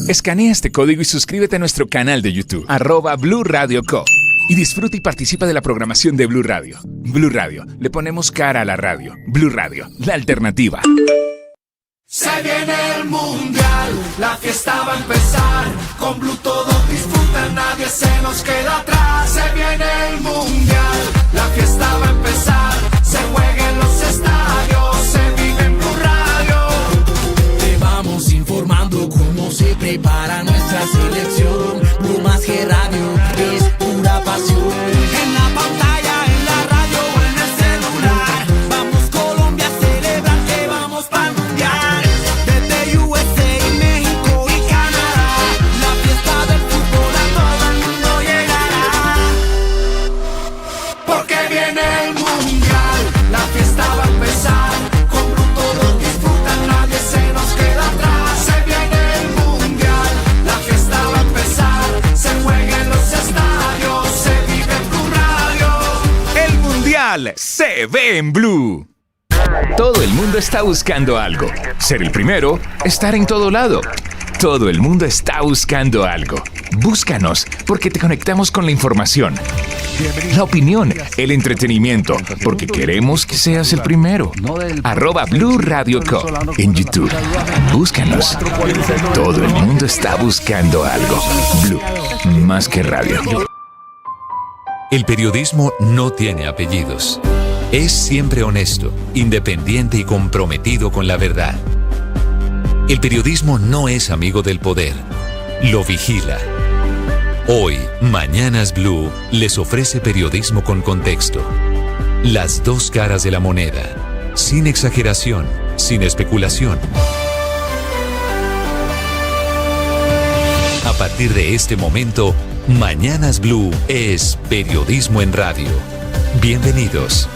Escanea este código y suscríbete a nuestro canal de YouTube, @Blue Radio Co. Y disfruta y participa de la programación de Blue Radio. Blue Radio, le ponemos cara a la radio. Blue Radio, la alternativa. Se viene el mundial, la fiesta va a empezar. Con Blue todos disfrutan, nadie se nos queda atrás. Se viene el mundial, la fiesta va a empezar. Se juega en los estadios, se vive en Blue Radio. Te vamos informando cómo se prepara nuestra selección. Mundial se ve en Blue. Todo el mundo está buscando algo. Ser el primero, estar en todo lado. Todo el mundo está buscando algo. Búscanos, porque te conectamos con la información, la opinión, el entretenimiento, porque queremos que seas el primero. @Blue Radio Co. en YouTube. Búscanos. Todo el mundo está buscando algo. Blue, más que radio. El periodismo no tiene apellidos. Es siempre honesto, independiente y comprometido con la verdad. El periodismo no es amigo del poder, lo vigila. Hoy, Mañanas Blue les ofrece periodismo con contexto. Las dos caras de la moneda, sin exageración, sin especulación. A partir de este momento, Mañanas Blue es periodismo en radio. Bienvenidos.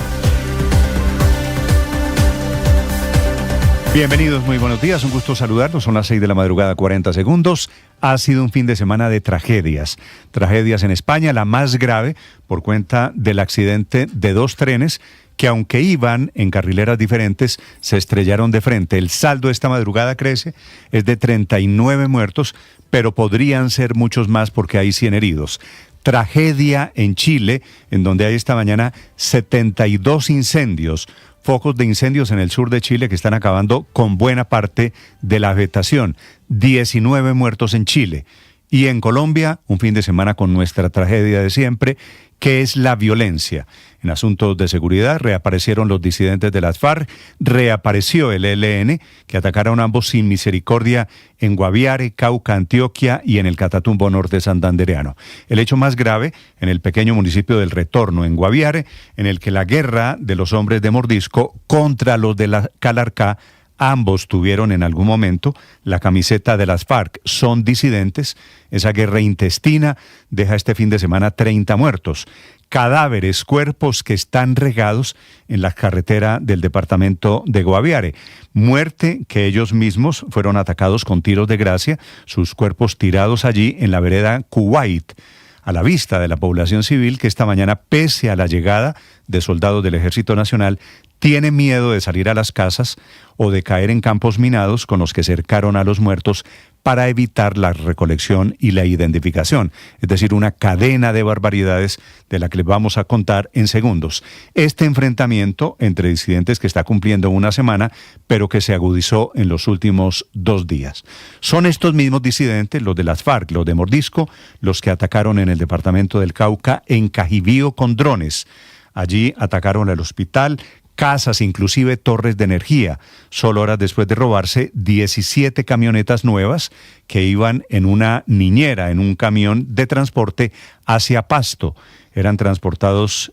Bienvenidos, muy buenos días, un gusto saludarlos, son las 6 de la madrugada, 40 segundos. Ha sido un fin de semana de tragedias en España, la más grave por cuenta del accidente de dos trenes que, aunque iban en carrileras diferentes, se estrellaron de frente. El saldo esta madrugada crece, es de 39 muertos, pero podrían ser muchos más porque hay 100 heridos. Tragedia en Chile, en donde hay esta mañana 72 incendios, focos de incendios en el sur de Chile que están acabando con buena parte de la vegetación. 19 muertos en Chile. Y en Colombia, un fin de semana con nuestra tragedia de siempre, que es la violencia. En asuntos de seguridad, reaparecieron los disidentes de las FARC, reapareció el ELN, que atacaron ambos sin misericordia en Guaviare, Cauca, Antioquia y en el Catatumbo norte santandereano. El hecho más grave en el pequeño municipio del Retorno, en Guaviare, en el que la guerra de los hombres de Mordisco contra los de la Calarcá, ambos tuvieron en algún momento la camiseta de las FARC, son disidentes. Esa guerra intestina deja este fin de semana 30 muertos. Cadáveres, cuerpos que están regados en la carretera del departamento de Guaviare. Muerte que ellos mismos fueron atacados con tiros de gracia, sus cuerpos tirados allí en la vereda Kuwait, a la vista de la población civil que esta mañana, pese a la llegada de soldados del Ejército Nacional, tiene miedo de salir a las casas o de caer en campos minados con los que cercaron a los muertos para evitar la recolección y la identificación. Es decir, una cadena de barbaridades de la que les vamos a contar en segundos. Este enfrentamiento entre disidentes que está cumpliendo una semana, pero que se agudizó en los últimos 2 días. Son estos mismos disidentes, los de las FARC, los de Mordisco, los que atacaron en el departamento del Cauca, en Cajibío, con drones. Allí atacaron el hospital, casas, inclusive torres de energía, solo horas después de robarse 17 camionetas nuevas que iban en una niñera, en un camión de transporte hacia Pasto. Eran transportados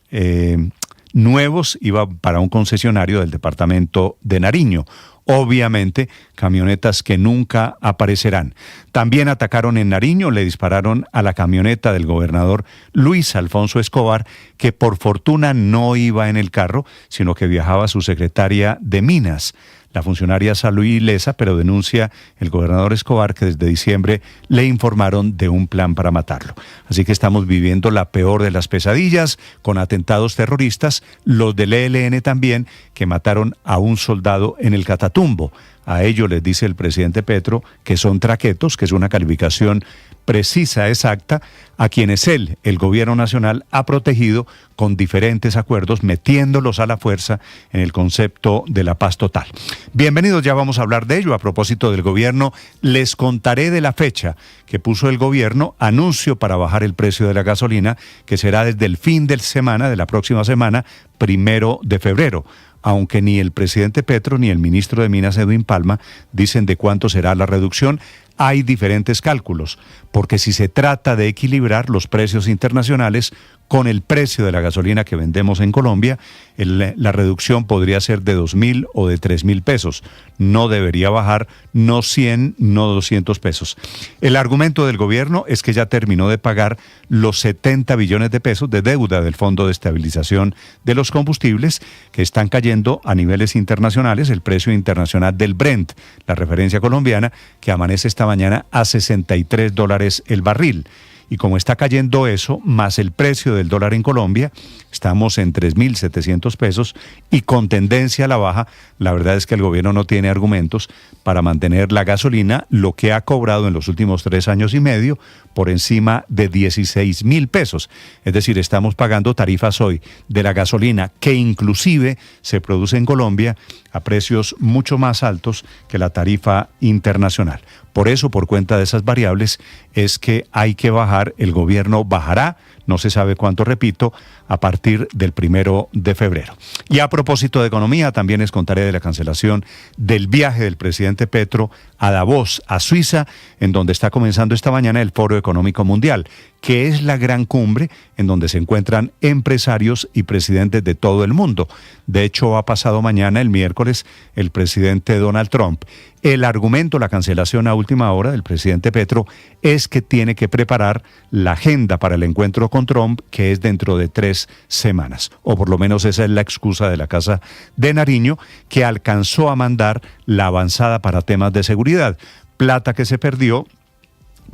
nuevos, iba para un concesionario del departamento de Nariño. Obviamente, camionetas que nunca aparecerán. También atacaron en Nariño, le dispararon a la camioneta del gobernador Luis Alfonso Escobar, que por fortuna no iba en el carro, sino que viajaba su secretaria de Minas. La funcionaria salió ilesa, pero denuncia el gobernador Escobar que desde diciembre le informaron de un plan para matarlo. Así que estamos viviendo la peor de las pesadillas con atentados terroristas, los del ELN también, que mataron a un soldado en el Catatumbo. A ello les dice el presidente Petro que son traquetos, que es una calificación precisa, exacta, a quienes él, el gobierno nacional, ha protegido con diferentes acuerdos, metiéndolos a la fuerza en el concepto de la paz total. Bienvenidos, ya vamos a hablar de ello. A propósito del gobierno, les contaré de la fecha que puso el gobierno, anuncio para bajar el precio de la gasolina, que será desde el fin de semana, de la próxima semana, 1 de febrero. Aunque ni el presidente Petro ni el ministro de Minas, Edwin Palma, dicen de cuánto será la reducción. Hay diferentes cálculos, porque si se trata de equilibrar los precios internacionales con el precio de la gasolina que vendemos en Colombia, la reducción podría ser de 2.000 o de 3.000 pesos. No debería bajar, no 100, no 200 pesos. El argumento del gobierno es que ya terminó de pagar los 70 billones de pesos de deuda del Fondo de Estabilización de los Combustibles, que están cayendo a niveles internacionales. El precio internacional del Brent, la referencia colombiana, que amanece esta mañana a $63 el barril. Y como está cayendo eso, más el precio del dólar en Colombia, estamos en 3.700 pesos y con tendencia a la baja, la verdad es que el gobierno no tiene argumentos para mantener la gasolina, lo que ha cobrado en los últimos 3 años y medio, por encima de 16.000 pesos. Es decir, estamos pagando tarifas hoy de la gasolina que inclusive se produce en Colombia a precios mucho más altos que la tarifa internacional. Por eso, por cuenta de esas variables, es que hay que bajar, el gobierno bajará, no se sabe cuánto, repito, a partir del 1 de febrero. Y a propósito de economía, también les contaré de la cancelación del viaje del presidente Petro a Davos, a Suiza, en donde está comenzando esta mañana el Foro Económico Mundial, que es la gran cumbre en donde se encuentran empresarios y presidentes de todo el mundo. De hecho, ha pasado mañana, el miércoles, el presidente Donald Trump. El argumento, la cancelación a última hora del presidente Petro, es que tiene que preparar la agenda para el encuentro con Trump, que es dentro de 3 semanas. O por lo menos esa es la excusa de la Casa de Nariño, que alcanzó a mandar la avanzada para temas de seguridad. Plata que se perdió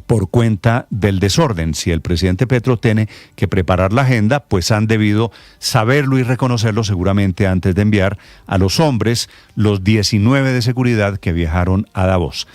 por cuenta del desorden. Si el presidente Petro tiene que preparar la agenda, pues han debido saberlo y reconocerlo seguramente antes de enviar a los hombres, los 19 de seguridad que viajaron a Davos.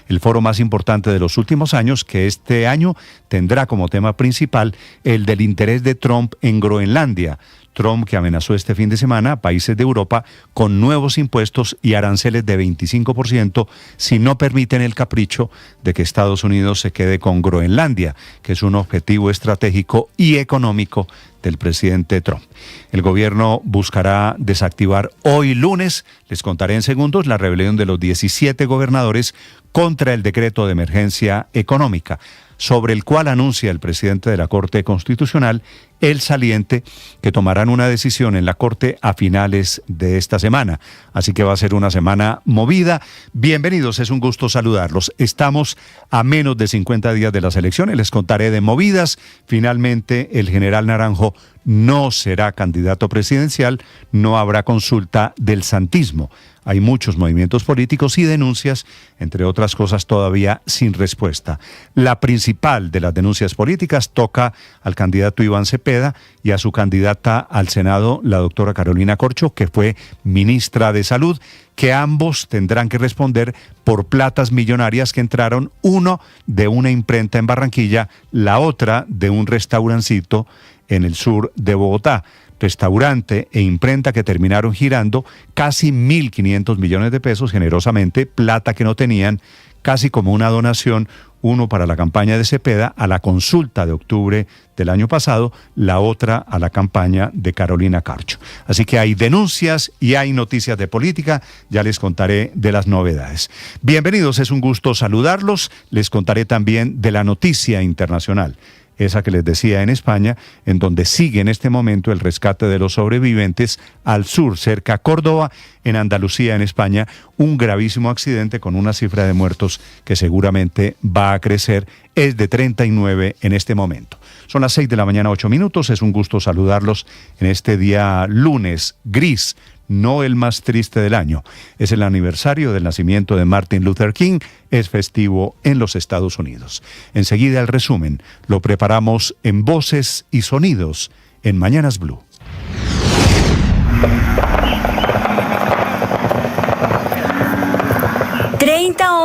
El foro más importante de los últimos años, que este año tendrá como tema principal el del interés de Trump en Groenlandia. Trump, que amenazó este fin de semana a países de Europa con nuevos impuestos y aranceles de 25% si no permiten el capricho de que Estados Unidos se quede con Groenlandia, que es un objetivo estratégico y económico del presidente Trump. El gobierno buscará desactivar hoy lunes, les contaré en segundos, la rebelión de los 17 gobernadores contra el decreto de emergencia económica, sobre el cual anuncia el presidente de la Corte Constitucional, el saliente, que tomarán una decisión en la Corte a finales de esta semana. Así que va a ser una semana movida. Bienvenidos, es un gusto saludarlos. Estamos a menos de 50 días de las elecciones, les contaré de movidas. Finalmente, el general Naranjo no será candidato presidencial, no habrá consulta del santismo. Hay muchos movimientos políticos y denuncias, entre otras cosas todavía sin respuesta. La principal de las denuncias políticas toca al candidato Iván Cepeda y a su candidata al Senado, la doctora Carolina Corcho, que fue ministra de Salud, que ambos tendrán que responder por platas millonarias que entraron, uno de una imprenta en Barranquilla, la otra de un restaurancito en el sur de Bogotá. Restaurante e imprenta que terminaron girando casi 1.500 millones de pesos generosamente, plata que no tenían, casi como una donación, uno para la campaña de Cepeda a la consulta de octubre del año pasado, la otra a la campaña de Carolina Corcho. Así que hay denuncias y hay noticias de política, ya les contaré de las novedades. Bienvenidos, es un gusto saludarlos, les contaré también de la noticia internacional. Esa que les decía en España, en donde sigue en este momento el rescate de los sobrevivientes al sur, cerca a Córdoba, en Andalucía, en España, un gravísimo accidente con una cifra de muertos que seguramente va a crecer, es de 39 en este momento. Son las 6 de la mañana, 8 minutos, es un gusto saludarlos en este día lunes gris, no el más triste del año. Es el aniversario del nacimiento de Martin Luther King, es festivo en los Estados Unidos. Enseguida el resumen lo preparamos en Voces y Sonidos en Mañanas Blue.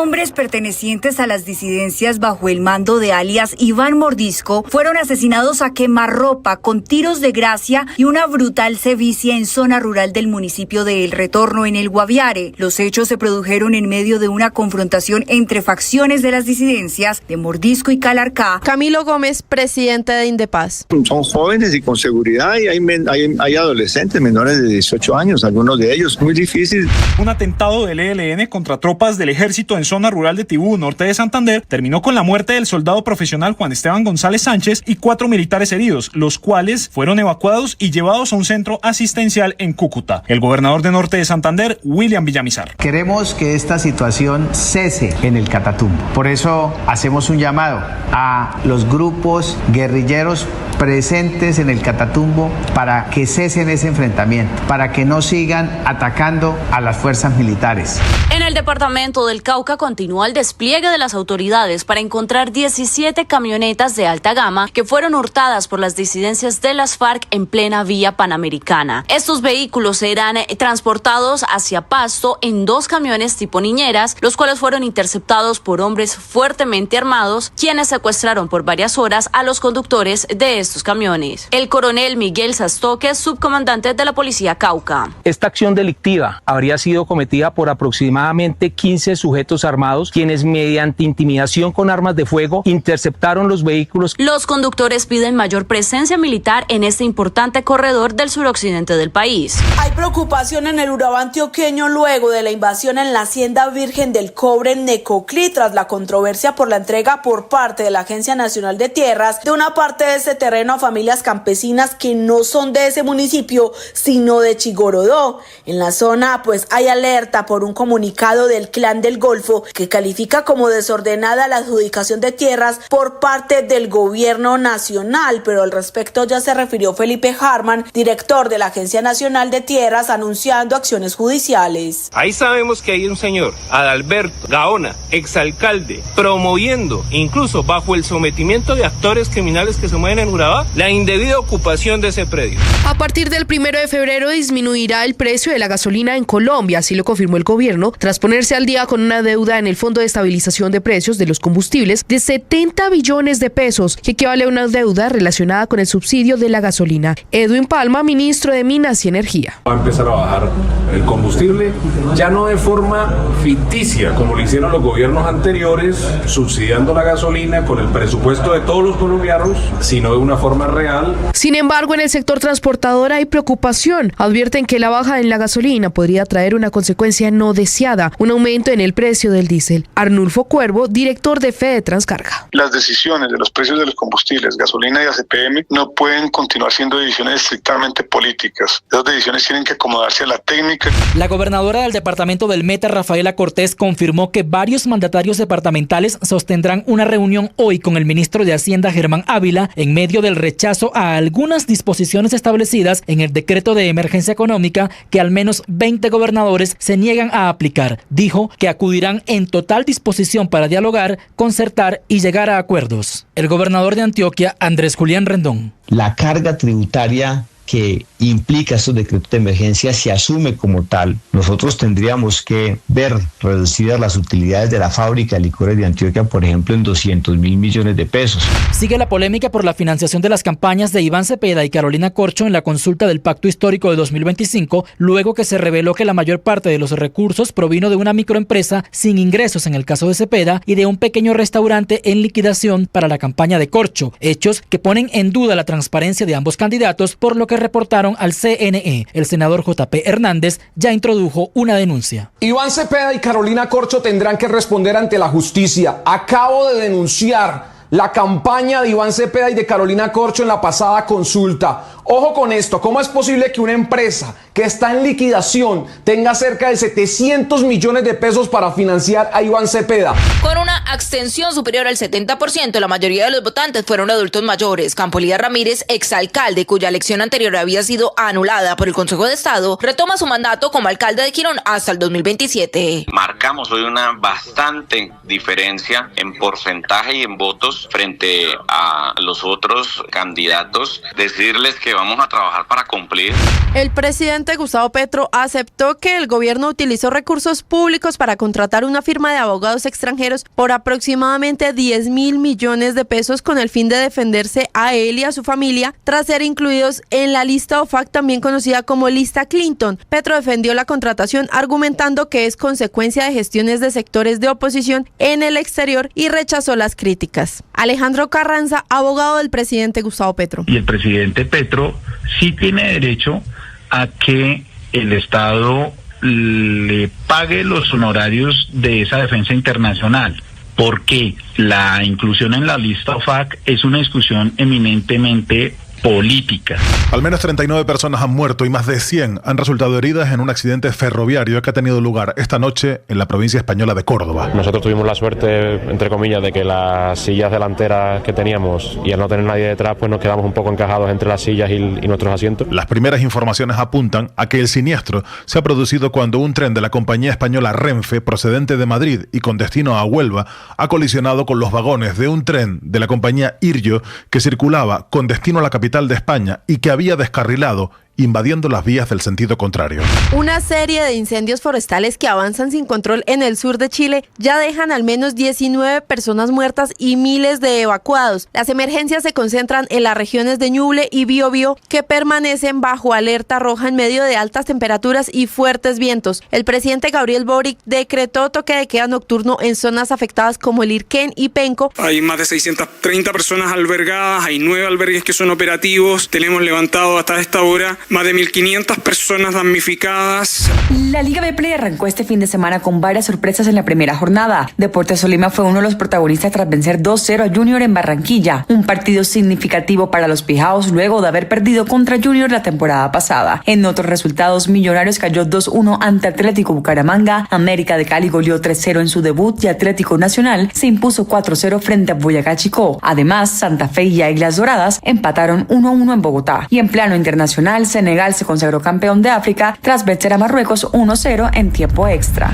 Hombres pertenecientes a las disidencias bajo el mando de alias Iván Mordisco fueron asesinados a quemarropa con tiros de gracia y una brutal sevicia en zona rural del municipio de El Retorno, en el Guaviare. Los hechos se produjeron en medio de una confrontación entre facciones de las disidencias de Mordisco y Calarcá. Camilo Gómez, presidente de Indepaz. Son jóvenes y con seguridad, y hay adolescentes menores de 18 años, algunos de ellos. Muy difícil. Un atentado del ELN contra tropas del ejército en zona rural de Tibú, norte de Santander, terminó con la muerte del soldado profesional Juan Esteban González Sánchez y 4 militares heridos, los cuales fueron evacuados y llevados a un centro asistencial en Cúcuta. El gobernador de norte de Santander, William Villamizar. Queremos que esta situación cese en el Catatumbo. Por eso hacemos un llamado a los grupos guerrilleros presentes en el Catatumbo para que cesen ese enfrentamiento, para que no sigan atacando a las fuerzas militares. En En el departamento del Cauca continúa el despliegue de las autoridades para encontrar 17 camionetas de alta gama que fueron hurtadas por las disidencias de las FARC en plena vía panamericana. Estos vehículos serán transportados hacia Pasto en 2 camiones tipo niñeras, los cuales fueron interceptados por hombres fuertemente armados, quienes secuestraron por varias horas a los conductores de estos camiones. El coronel Miguel Sastoque, subcomandante de la Policía Cauca. Esta acción delictiva habría sido cometida por aproximadamente 15 sujetos armados, quienes mediante intimidación con armas de fuego interceptaron los vehículos. Los conductores piden mayor presencia militar en este importante corredor del suroccidente del país. Hay preocupación en el Urabá antioqueño luego de la invasión en la Hacienda Virgen del Cobre en Necoclí, tras la controversia por la entrega por parte de la Agencia Nacional de Tierras de una parte de ese terreno a familias campesinas que no son de ese municipio, sino de Chigorodó. En la zona, pues, hay alerta por un comunicado del Clan del Golfo que califica como desordenada la adjudicación de tierras por parte del gobierno nacional, pero al respecto ya se refirió Felipe Harman, director de la Agencia Nacional de Tierras, anunciando acciones judiciales. Ahí sabemos que hay un señor, Adalberto Gaona, exalcalde, promoviendo, incluso bajo el sometimiento de actores criminales que se mueven en Urabá, la indebida ocupación de ese predio. A partir del 1 de febrero disminuirá el precio de la gasolina en Colombia, así lo confirmó el gobierno, tras ponerse al día con una deuda en el Fondo de Estabilización de Precios de los Combustibles de 70 billones de pesos, que equivale a una deuda relacionada con el subsidio de la gasolina. Edwin Palma, ministro de Minas y Energía. Va a empezar a bajar el combustible, ya no de forma ficticia, como lo hicieron los gobiernos anteriores, subsidiando la gasolina con el presupuesto de todos los colombianos, sino de una forma real. Sin embargo, en el sector transportador hay preocupación. Advierten que la baja en la gasolina podría traer una consecuencia no deseada, un aumento en el precio del diésel. Arnulfo Cuervo, director de Fede Transcarga. Las decisiones de los precios de los combustibles, gasolina y ACPM, no pueden continuar siendo decisiones estrictamente políticas. Esas decisiones tienen que acomodarse a la técnica. La gobernadora del departamento del Meta, Rafaela Cortés, confirmó que varios mandatarios departamentales sostendrán una reunión hoy con el ministro de Hacienda, Germán Ávila, en medio del rechazo a algunas disposiciones establecidas en el decreto de emergencia económica que al menos 20 gobernadores se niegan a aplicar. Dijo que acudirán en total disposición para dialogar, concertar y llegar a acuerdos. El gobernador de Antioquia, Andrés Julián Rendón. La carga tributaria que implica estos decretos de emergencia se asume como tal. Nosotros tendríamos que ver reducidas las utilidades de la fábrica de licores de Antioquia, por ejemplo, en 200.000 millones de pesos. Sigue la polémica por la financiación de las campañas de Iván Cepeda y Carolina Corcho en la consulta del Pacto Histórico de 2025, luego que se reveló que la mayor parte de los recursos provino de una microempresa sin ingresos en el caso de Cepeda y de un pequeño restaurante en liquidación para la campaña de Corcho, hechos que ponen en duda la transparencia de ambos candidatos, por lo que reportaron al CNE. El senador J.P. Hernández ya introdujo una denuncia. Iván Cepeda y Carolina Corcho tendrán que responder ante la justicia. Acabo de denunciar la campaña de Iván Cepeda y de Carolina Corcho en la pasada consulta. Ojo con esto, ¿cómo es posible que una empresa que está en liquidación tenga cerca de 700 millones de pesos para financiar a Iván Cepeda? Con una abstención superior al 70%, la mayoría de los votantes fueron adultos mayores. Campolida Ramírez, exalcalde cuya elección anterior había sido anulada por el Consejo de Estado, retoma su mandato como alcalde de Girón hasta el 2027. Marcamos hoy una bastante diferencia en porcentaje y en votos frente a los otros candidatos. Decirles que vamos a trabajar para cumplir. El presidente Gustavo Petro aceptó que el gobierno utilizó recursos públicos para contratar una firma de abogados extranjeros por aproximadamente 10.000 millones de pesos con el fin de defenderse a él y a su familia tras ser incluidos en la lista OFAC, también conocida como lista Clinton. Petro defendió la contratación argumentando que es consecuencia de gestiones de sectores de oposición en el exterior y rechazó las críticas. Alejandro Carranza, abogado del presidente Gustavo Petro. Y el presidente Petro sí tiene derecho a que el Estado le pague los honorarios de esa defensa internacional, porque la inclusión en la lista OFAC es una discusión eminentemente políticas. Al menos 39 personas han muerto y más de 100 han resultado heridas en un accidente ferroviario que ha tenido lugar esta noche en la provincia española de Córdoba. Nosotros tuvimos la suerte, entre comillas, de que las sillas delanteras que teníamos y al no tener nadie detrás, pues nos quedamos un poco encajados entre las sillas y nuestros asientos. Las primeras informaciones apuntan a que el siniestro se ha producido cuando un tren de la compañía española Renfe, procedente de Madrid y con destino a Huelva, ha colisionado con los vagones de un tren de la compañía Iryo que circulaba con destino a la capital de España y que había descarrilado, invadiendo las vías del sentido contrario. Una serie de incendios forestales que avanzan sin control en el sur de Chile ya dejan al menos 19 personas muertas y miles de evacuados. Las emergencias se concentran en las regiones de Ñuble y Biobío, que permanecen bajo alerta roja en medio de altas temperaturas y fuertes vientos. El presidente Gabriel Boric decretó toque de queda nocturno en zonas afectadas como el Irquén y Penco. Hay más de 630 personas albergadas, hay 9 albergues que son operativos. Tenemos levantado hasta esta hora más de 1.500 personas damnificadas. La Liga Betplay arrancó este fin de semana con varias sorpresas en la primera jornada. Deportes Tolima fue uno de los protagonistas tras vencer 2-0 a Junior en Barranquilla, un partido significativo para los pijaos luego de haber perdido contra Junior la temporada pasada. En otros resultados, Millonarios cayó 2-1 ante Atlético Bucaramanga, América de Cali goleó 3-0 en su debut y Atlético Nacional se impuso 4-0 frente a Boyacá Chicó. Además, Santa Fe y Águilas Doradas empataron 1-1 en Bogotá. Y en plano internacional, Senegal se consagró campeón de África tras vencer a Marruecos 1-0 en tiempo extra.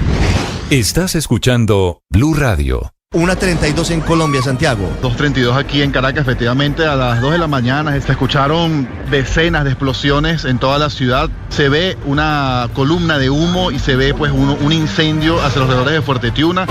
Estás escuchando Blue Radio. 1:32 en Colombia, Santiago. 2:32 aquí en Caracas, efectivamente a las 2 de la mañana se escucharon decenas de explosiones en toda la ciudad. Se ve una columna de humo y se ve pues un incendio hacia los alrededores de Fuerte Tiuna.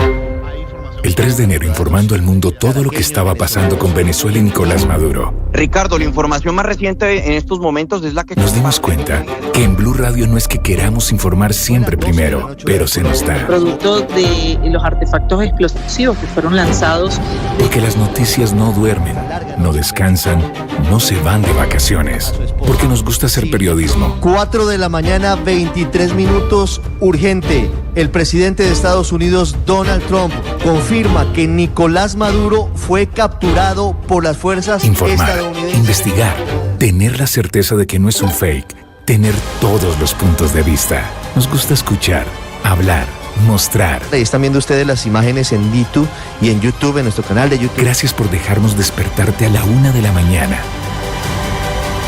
El 3 de enero informando al mundo todo lo que estaba pasando con Venezuela y Nicolás Maduro. Ricardo, la información más reciente en estos momentos es la que... Nos dimos cuenta que en Blue Radio no es que queramos informar siempre primero, pero se nos da. Producto de los artefactos explosivos que fueron lanzados. Porque las noticias no duermen, no descansan, no se van de vacaciones. Porque nos gusta hacer periodismo. 4 de la mañana, 23 minutos, urgente. El presidente de Estados Unidos, Donald Trump, confirma que Nicolás Maduro fue capturado por las fuerzas estadounidenses. Investigar, tener la certeza de que no es un fake, tener todos los puntos de vista. Nos gusta escuchar, hablar, mostrar. Ahí están viendo ustedes las imágenes en YouTube y en YouTube, en nuestro canal de YouTube. Gracias por dejarnos despertarte a la 1 de la mañana.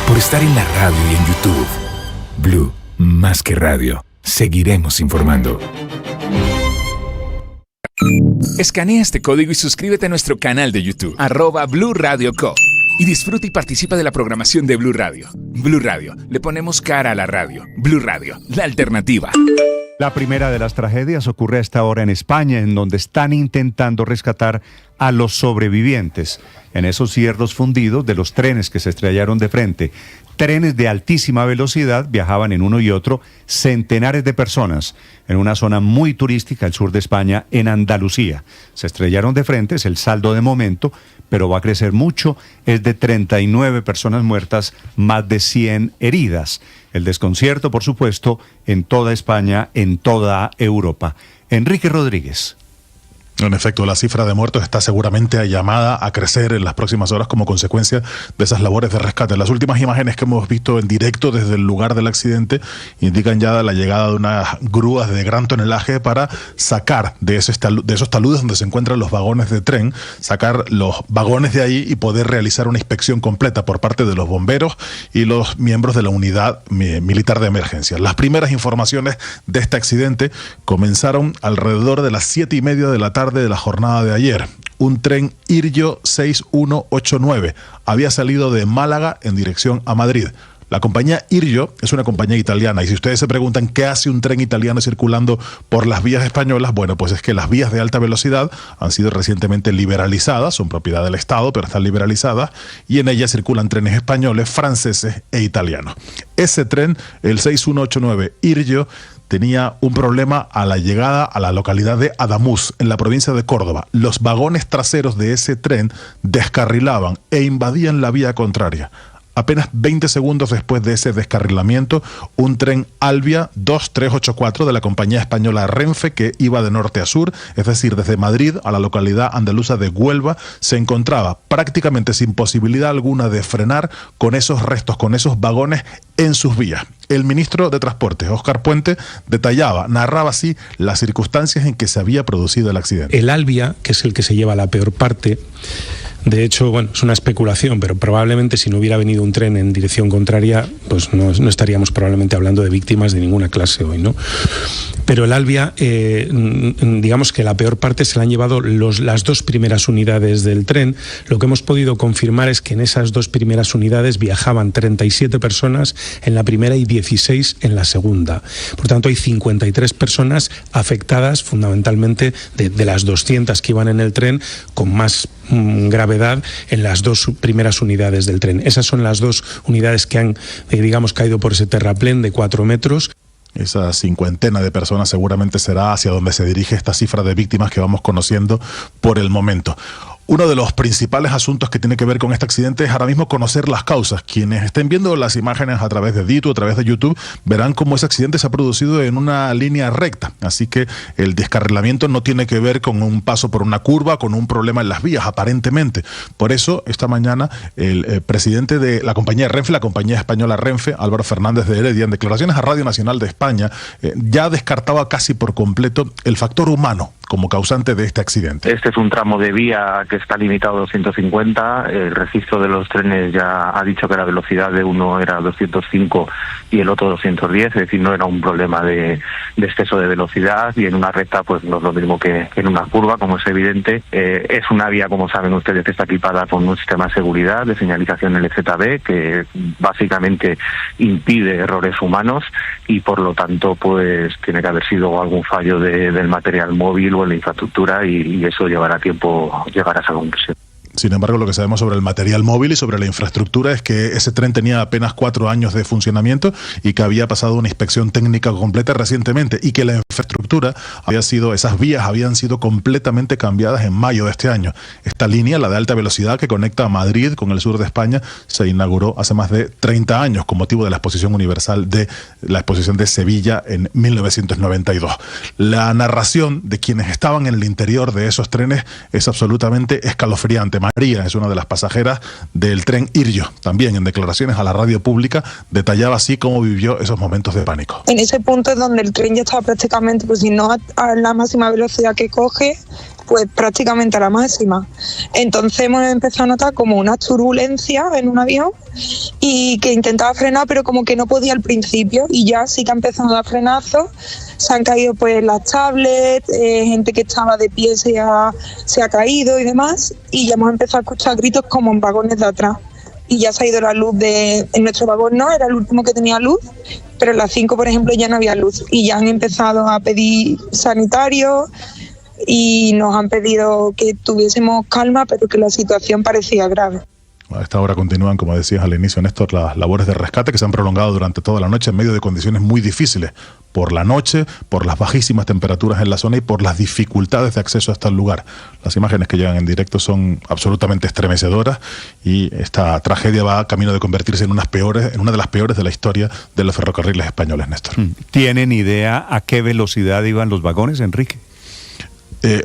Por estar en la radio y en YouTube. Blue, más que radio. Seguiremos informando. Escanea este código y suscríbete a nuestro canal de YouTube, @Blue Radio Co. Y disfruta y participa de la programación de Blue Radio. Blue Radio, le ponemos cara a la radio. Blue Radio, la alternativa. La primera de las tragedias ocurre a esta hora en España, en donde están intentando rescatar a los sobrevivientes en esos hierros fundidos de los trenes que se estrellaron de frente. Trenes de altísima velocidad viajaban en uno y otro centenares de personas en una zona muy turística al sur de España, en Andalucía. Se estrellaron de frente, es el saldo de momento, pero va a crecer mucho, es de 39 personas muertas, más de 100 heridas. El desconcierto, por supuesto, en toda España, en toda Europa. Enrique Rodríguez. En efecto, la cifra de muertos está seguramente llamada a crecer en las próximas horas como consecuencia de esas labores de rescate. Las últimas imágenes que hemos visto en directo desde el lugar del accidente indican ya la llegada de unas grúas de gran tonelaje para sacar de esos taludes donde se encuentran los vagones de tren, sacar los vagones de ahí y poder realizar una inspección completa por parte de los bomberos y los miembros de la unidad militar de emergencia. Las primeras informaciones de este accidente comenzaron alrededor de las 7:30 de la tarde de la jornada de ayer. Un tren Iryo 6189 había salido de Málaga en dirección a Madrid. La compañía Iryo es una compañía italiana y si ustedes se preguntan qué hace un tren italiano circulando por las vías españolas, bueno, pues es que las vías de alta velocidad han sido recientemente liberalizadas, son propiedad del Estado, pero están liberalizadas y en ellas circulan trenes españoles, franceses e italianos. Ese tren, el 6189 Iryo, tenía un problema a la llegada a la localidad de Adamuz, en la provincia de Córdoba. Los vagones traseros de ese tren descarrilaban e invadían la vía contraria. Apenas 20 segundos después de ese descarrilamiento, un tren Albia 2384 de la compañía española Renfe, que iba de norte a sur, es decir, desde Madrid a la localidad andaluza de Huelva, se encontraba prácticamente sin posibilidad alguna de frenar con esos restos, con esos vagones en sus vías. El ministro de Transportes, Óscar Puente, narraba así las circunstancias en que se había producido el accidente. El Albia, que es el que se lleva la peor parte, de hecho, bueno, es una especulación, pero probablemente si no hubiera venido un tren en dirección contraria, pues no estaríamos probablemente hablando de víctimas de ninguna clase hoy, ¿no? Pero el Albia, digamos que la peor parte se la han llevado las dos primeras unidades del tren. Lo que hemos podido confirmar es que en esas dos primeras unidades viajaban 37 personas en la primera y 16 en la segunda. Por tanto, hay 53 personas afectadas, fundamentalmente de las 200 que iban en el tren, con más gravedad en las dos primeras unidades del tren. Esas son las dos unidades que han, digamos, caído por ese terraplén de 4 metros. Esa cincuentena de personas seguramente será hacia donde se dirige esta cifra de víctimas que vamos conociendo por el momento. Uno de los principales asuntos que tiene que ver con este accidente es ahora mismo conocer las causas. Quienes estén viendo las imágenes a través de Ditu, a través de YouTube, verán cómo ese accidente se ha producido en una línea recta. Así que el descarrilamiento no tiene que ver con un paso por una curva, con un problema en las vías, aparentemente. Por eso, esta mañana, el presidente de la compañía Renfe, la compañía española Renfe, Álvaro Fernández de Heredia, en declaraciones a Radio Nacional de España, ya descartaba casi por completo el factor humano como causante de este accidente. Este es un tramo de vía que está limitado a 250. El registro de los trenes ya ha dicho que la velocidad de uno era 205 y el otro 210, es decir, no era un problema de exceso de velocidad, y en una recta pues no es lo mismo que en una curva, como es evidente. Es una vía, como saben ustedes, que está equipada con un sistema de seguridad, de señalización LZB, que básicamente impide errores humanos, y por lo tanto pues tiene que haber sido algún fallo del material móvil o en la infraestructura, y eso llevará tiempo llegar a esa conclusión. Sin embargo, lo que sabemos sobre el material móvil y sobre la infraestructura es que ese tren tenía apenas 4 años de funcionamiento y que había pasado una inspección técnica completa recientemente, y que la infraestructura esas vías habían sido completamente cambiadas en mayo de este año. Esta línea, la de alta velocidad que conecta a Madrid con el sur de España, se inauguró hace más de 30 años con motivo de la Exposición Universal de la Exposición de Sevilla en 1992. La narración de quienes estaban en el interior de esos trenes es absolutamente escalofriante. María es una de las pasajeras del tren Iryo. También en declaraciones a la radio pública detallaba así cómo vivió esos momentos de pánico. En ese punto es donde el tren ya estaba prácticamente, pues si no a la máxima velocidad que coge, pues prácticamente a la máxima. Entonces hemos empezado a notar como una turbulencia en un avión, y que intentaba frenar, pero como que no podía al principio, y ya sí que ha empezado a dar frenazos. Se han caído pues las tablets, gente que estaba de pie se ha caído y demás, y ya hemos empezado a escuchar gritos como en vagones de atrás. Y ya se ha ido la luz en nuestro vagón, no, era el último que tenía luz, pero en las 5, por ejemplo, ya no había luz, y ya han empezado a pedir sanitarios y nos han pedido que tuviésemos calma, pero que la situación parecía grave. A esta hora continúan, como decías al inicio, Néstor, las labores de rescate que se han prolongado durante toda la noche en medio de condiciones muy difíciles. Por la noche, por las bajísimas temperaturas en la zona y por las dificultades de acceso hasta el lugar. Las imágenes que llegan en directo son absolutamente estremecedoras, y esta tragedia va camino de convertirse en una de las peores de la historia de los ferrocarriles españoles, Néstor. ¿Tienen idea a qué velocidad iban los vagones, Enrique?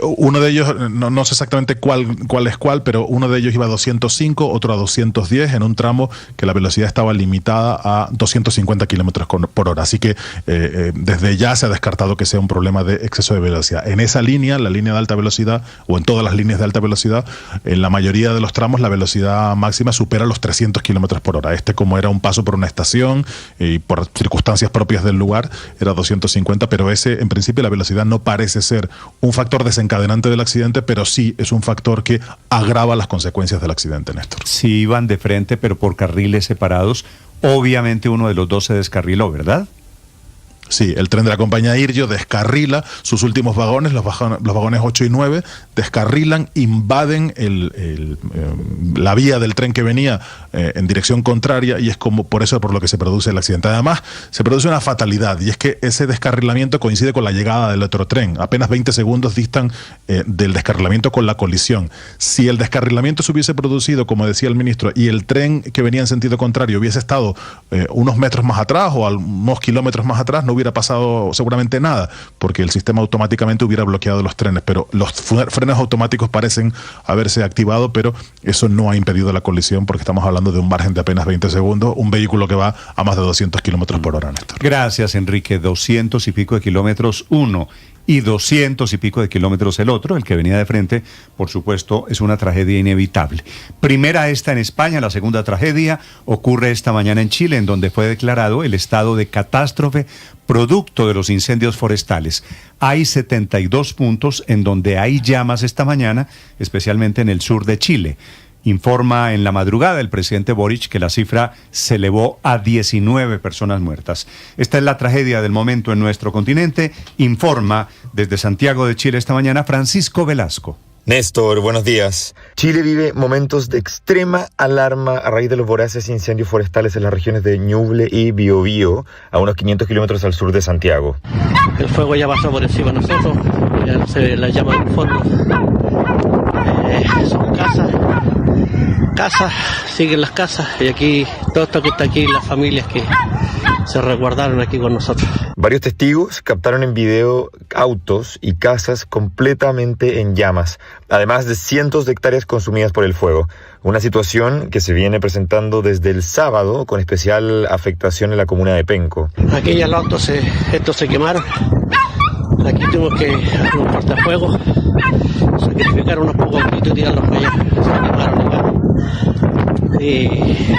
Uno de ellos, no sé exactamente cuál es cuál, pero uno de ellos iba a 205, otro a 210, en un tramo que la velocidad estaba limitada a 250 kilómetros por hora. Así que desde ya se ha descartado que sea un problema de exceso de velocidad. En esa línea, la línea de alta velocidad, o en todas las líneas de alta velocidad, en la mayoría de los tramos la velocidad máxima supera los 300 kilómetros por hora. Como era un paso por una estación y por circunstancias propias del lugar, era 250, pero en principio la velocidad no parece ser un factor desencadenante del accidente, pero sí es un factor que agrava las consecuencias del accidente, Néstor. Si iban de frente, pero por carriles separados, obviamente uno de los dos se descarriló, ¿verdad? Sí, el tren de la compañía Iryo descarrila sus últimos vagones, los vagones 8 y 9, descarrilan, invaden la vía del tren que venía en dirección contraria, y es como por eso por lo que se produce el accidente. Además, se produce una fatalidad, y es que ese descarrilamiento coincide con la llegada del otro tren. Apenas 20 segundos distan del descarrilamiento con la colisión. Si el descarrilamiento se hubiese producido, como decía el ministro, y el tren que venía en sentido contrario hubiese estado unos metros más atrás o unos kilómetros más atrás, no hubiera pasado seguramente nada, porque el sistema automáticamente hubiera bloqueado los trenes. Pero los frenos automáticos parecen haberse activado, pero eso no ha impedido la colisión, porque estamos hablando de un margen de apenas 20 segundos, un vehículo que va a más de 200 kilómetros por hora, Néstor. Gracias, Enrique. 200 y pico de kilómetros uno y 200 y pico de kilómetros el otro, el que venía de frente. Por supuesto, es una tragedia inevitable. Primera esta en España, la segunda tragedia ocurre esta mañana en Chile, en donde fue declarado el estado de catástrofe producto de los incendios forestales. Hay 72 puntos en donde hay llamas esta mañana, especialmente en el sur de Chile. Informa en la madrugada el presidente Boric que la cifra se elevó a 19 personas muertas. Esta es la tragedia del momento en nuestro continente. Informa desde Santiago de Chile esta mañana Francisco Velasco. Néstor, buenos días. Chile vive momentos de extrema alarma a raíz de los voraces incendios forestales en las regiones de Ñuble y Biobío, a unos 500 kilómetros al sur de Santiago. El fuego ya pasó por encima de nosotros, ya no se ve la llama en el fondo. Son casas, siguen las casas, y aquí, todo esto que está aquí, las familias que se resguardaron aquí con nosotros. Varios testigos captaron en video autos y casas completamente en llamas, además de cientos de hectáreas consumidas por el fuego. Una situación que se viene presentando desde el sábado, con especial afectación en la comuna de Penco. Aquí ya los autos estos se quemaron. Aquí tuvimos que hacer un cortafuegos, sacrificar unos pocos autos y tirarlos para allá. Se quemaron acá. Y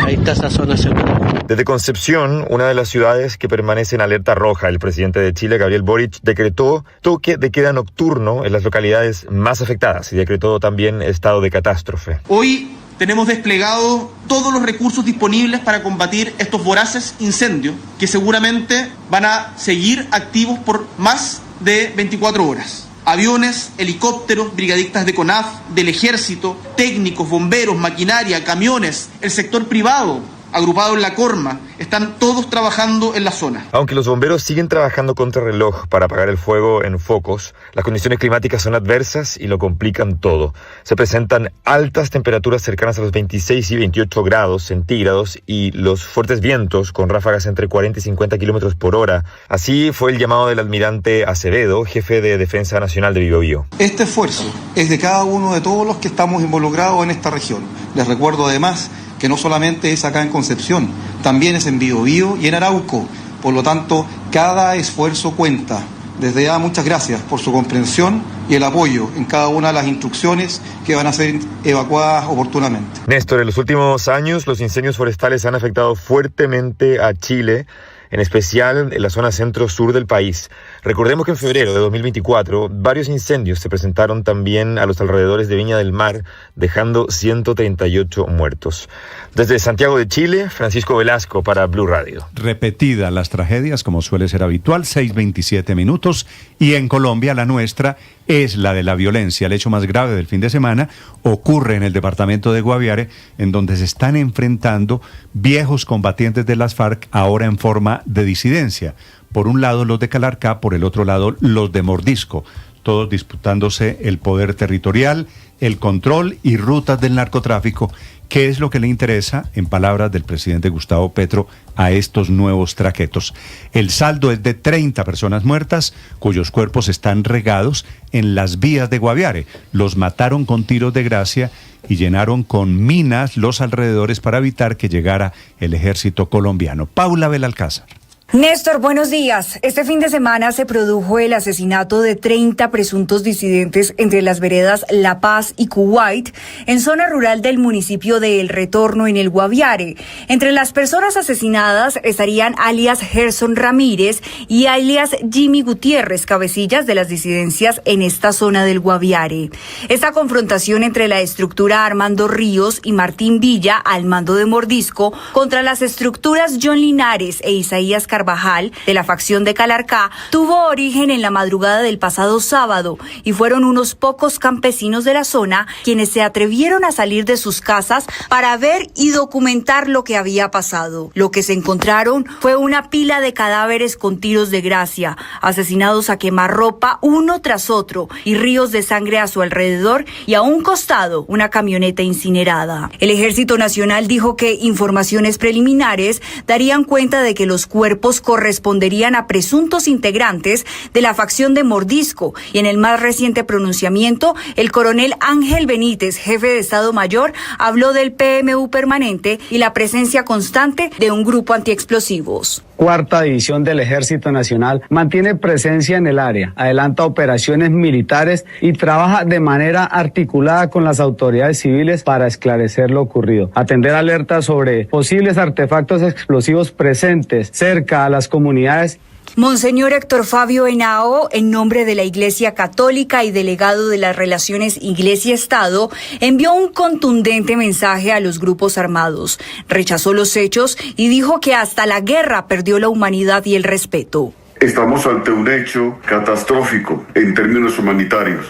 ahí está esa zona segura. Desde Concepción, una de las ciudades que permanece en alerta roja, el presidente de Chile, Gabriel Boric, decretó toque de queda nocturno en las localidades más afectadas y decretó también estado de catástrofe. Hoy tenemos desplegado todos los recursos disponibles para combatir estos voraces incendios que seguramente van a seguir activos por más de 24 horas. Aviones, helicópteros, brigadistas de CONAF, del Ejército, técnicos, bomberos, maquinaria, camiones, el sector privado, agrupado en la Corma, están todos trabajando en la zona. Aunque los bomberos siguen trabajando contra reloj para apagar el fuego en focos, las condiciones climáticas son adversas y lo complican todo. Se presentan altas temperaturas cercanas a los 26 y 28 grados centígrados y los fuertes vientos con ráfagas entre 40 y 50 kilómetros por hora. Así fue el llamado del almirante Acevedo, jefe de Defensa Nacional de Biobío. Este esfuerzo es de cada uno de todos los que estamos involucrados en esta región. Les recuerdo además que no solamente es acá en Concepción, también es en Biobío y en Arauco. Por lo tanto, cada esfuerzo cuenta. Desde ya, muchas gracias por su comprensión y el apoyo en cada una de las instrucciones que van a ser evacuadas oportunamente. Néstor, en los últimos años los incendios forestales han afectado fuertemente a Chile, en especial en la zona centro-sur del país. Recordemos que en febrero de 2024 varios incendios se presentaron también a los alrededores de Viña del Mar, dejando 138 muertos. Desde Santiago de Chile, Francisco Velasco para Blue Radio. Repetidas las tragedias, como suele ser habitual, 6:27 minutos, y en Colombia la nuestra es la de la violencia. El hecho más grave del fin de semana ocurre en el departamento de Guaviare, en donde se están enfrentando viejos combatientes de las FARC, ahora en forma de disidencia. Por un lado los de Calarcá, por el otro lado los de Mordisco, todos disputándose el poder territorial, el control y rutas del narcotráfico. ¿Qué es lo que le interesa, en palabras del presidente Gustavo Petro, a estos nuevos traquetos? El saldo es de 30 personas muertas, cuyos cuerpos están regados en las vías de Guaviare. Los mataron con tiros de gracia y llenaron con minas los alrededores para evitar que llegara el ejército colombiano. Paula Belalcázar. Néstor, buenos días. Este fin de semana se produjo el asesinato de 30 presuntos disidentes entre las veredas La Paz y Kuwait, en zona rural del municipio de El Retorno, en el Guaviare. Entre las personas asesinadas estarían alias Gerson Ramírez y alias Jimmy Gutiérrez, cabecillas de las disidencias en esta zona del Guaviare. Esta confrontación entre la estructura Armando Ríos y Martín Villa, al mando de Mordisco, contra las estructuras John Linares e Isaías Carvajal, Carvajal, de la facción de Calarcá, tuvo origen en la madrugada del pasado sábado y fueron unos pocos campesinos de la zona quienes se atrevieron a salir de sus casas para ver y documentar lo que había pasado. Lo que se encontraron fue una pila de cadáveres con tiros de gracia, asesinados a quemarropa uno tras otro y ríos de sangre a su alrededor y a un costado una camioneta incinerada. El Ejército Nacional dijo que informaciones preliminares darían cuenta de que los cuerpos corresponderían a presuntos integrantes de la facción de Mordisco y en el más reciente pronunciamiento el coronel Ángel Benítez, jefe de Estado Mayor, habló del PMU permanente y la presencia constante de un grupo antiexplosivos. Cuarta División del Ejército Nacional mantiene presencia en el área, adelanta operaciones militares y trabaja de manera articulada con las autoridades civiles para esclarecer lo ocurrido. Atender alertas sobre posibles artefactos explosivos presentes cerca a las comunidades. Monseñor Héctor Fabio Henao, en nombre de la Iglesia Católica y delegado de las relaciones Iglesia-Estado, envió un contundente mensaje a los grupos armados. Rechazó los hechos y dijo que hasta la guerra perdió la humanidad y el respeto. Estamos ante un hecho catastrófico en términos humanitarios.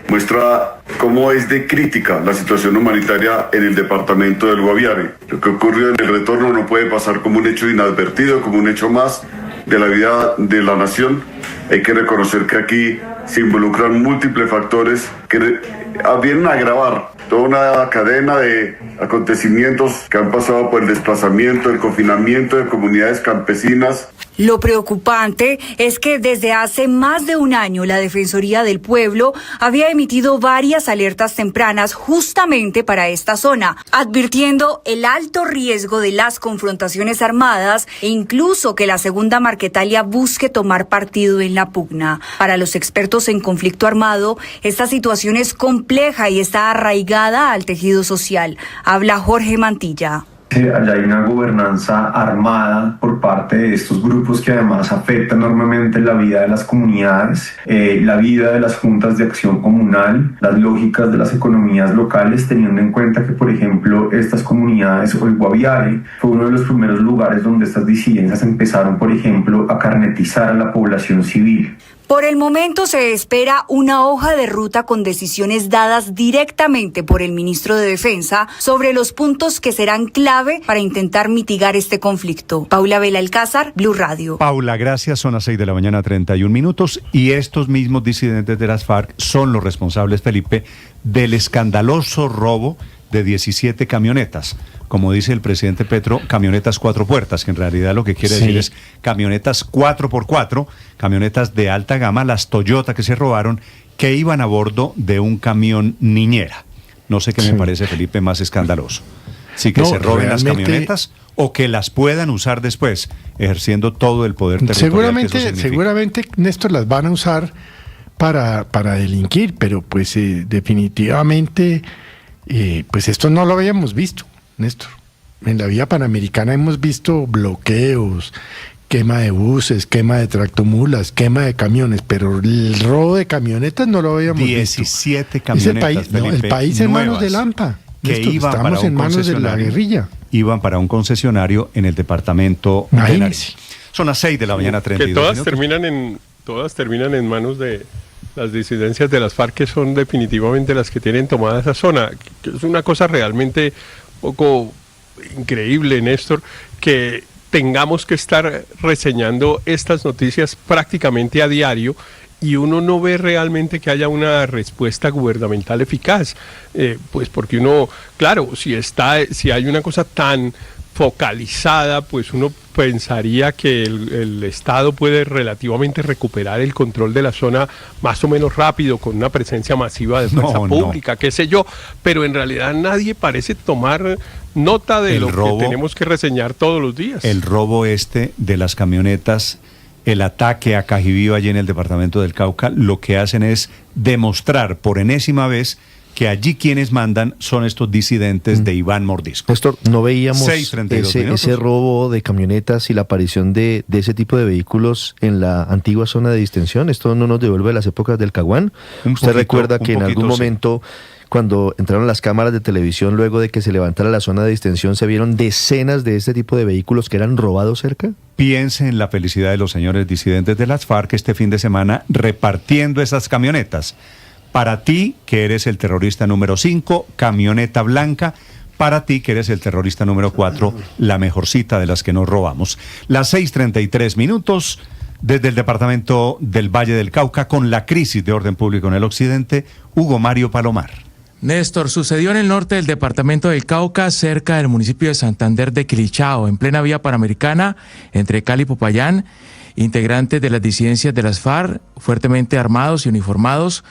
Muestra cómo es de crítica la situación humanitaria en el departamento del Guaviare. Lo que ocurrió en el retorno no puede pasar como un hecho inadvertido, como un hecho más de la vida de la nación. Hay que reconocer que aquí se involucran múltiples factores que vienen a agravar toda una cadena de acontecimientos que han pasado por el desplazamiento, el confinamiento de comunidades campesinas. Lo preocupante es que desde hace más de un año la Defensoría del Pueblo había emitido varias alertas tempranas justamente para esta zona, advirtiendo el alto riesgo de las confrontaciones armadas e incluso que la Segunda Marquetalia busque tomar partido en la pugna. Para los expertos en conflicto armado, esta situación es compleja y está arraigada al tejido social. Habla Jorge Mantilla. Allá hay una gobernanza armada por parte de estos grupos que además afecta enormemente la vida de las comunidades, la vida de las juntas de acción comunal, las lógicas de las economías locales, teniendo en cuenta que, por ejemplo, estas comunidades o el Guaviare fue uno de los primeros lugares donde estas disidencias empezaron, por ejemplo, a carnetizar a la población civil. Por el momento se espera una hoja de ruta con decisiones dadas directamente por el ministro de Defensa sobre los puntos que serán clave para intentar mitigar este conflicto. Paula Belalcázar, Blue Radio. Paula, gracias. Son las 6:31 a.m. y estos mismos disidentes de las FARC son los responsables, Felipe, del escandaloso robo de 17 camionetas. Como dice el presidente Petro, camionetas 4 puertas, que en realidad lo que quiere decir es camionetas 4x4, camionetas de alta gama, las Toyota que se robaron, que iban a bordo de un camión niñera. No sé qué me parece, Felipe, más escandaloso. Sí, que se roben las camionetas o que las puedan usar después, ejerciendo todo el poder territorial. Seguramente, Néstor, las van a usar para delinquir, pero pues definitivamente, pues esto no lo habíamos visto, Néstor. En la vía panamericana hemos visto bloqueos, quema de buses, quema de tractomulas, quema de camiones, pero el robo de camionetas no lo habíamos 17 camionetas, el país en manos de Lampa. Que Néstor, iban estamos para en manos de la guerrilla. Iban para un concesionario en el departamento de Nariño. Son las 6:32 Que todas terminan en manos de las disidencias de las FARC, que son definitivamente las que tienen tomada esa zona. Que es una cosa realmente un poco increíble, Néstor, que tengamos que estar reseñando estas noticias prácticamente a diario y uno no ve realmente que haya una respuesta gubernamental eficaz, pues porque uno, claro, si hay una cosa tan focalizada, pues uno pensaría que el Estado puede relativamente recuperar el control de la zona más o menos rápido, con una presencia masiva de fuerza pública, qué sé yo, pero en realidad nadie parece tomar nota de lo que tenemos que reseñar todos los días. El robo de las camionetas, el ataque a Cajibío allí en el departamento del Cauca, lo que hacen es demostrar por enésima vez que allí quienes mandan son estos disidentes de Iván Mordisco. Néstor, ¿no veíamos ese robo de camionetas y la aparición de ese tipo de vehículos en la antigua zona de distensión? ¿Esto no nos devuelve a las épocas del Caguán? ¿Usted recuerda que en algún momento, cuando entraron las cámaras de televisión, luego de que se levantara la zona de distensión, se vieron decenas de este tipo de vehículos que eran robados cerca? piense en la felicidad de los señores disidentes de las FARC este fin de semana repartiendo esas camionetas. Para ti, que eres el terrorista número 5, camioneta blanca. Para ti, que eres el terrorista número 4, la mejorcita de las que nos robamos. Las 6:33, desde el departamento del Valle del Cauca, con la crisis de orden público en el occidente, Hugo Mario Palomar. Néstor, sucedió en el norte del departamento del Cauca, cerca del municipio de Santander de Quilichao, en plena vía panamericana, entre Cali y Popayán. Integrantes de las disidencias de las FARC, fuertemente armados y uniformados,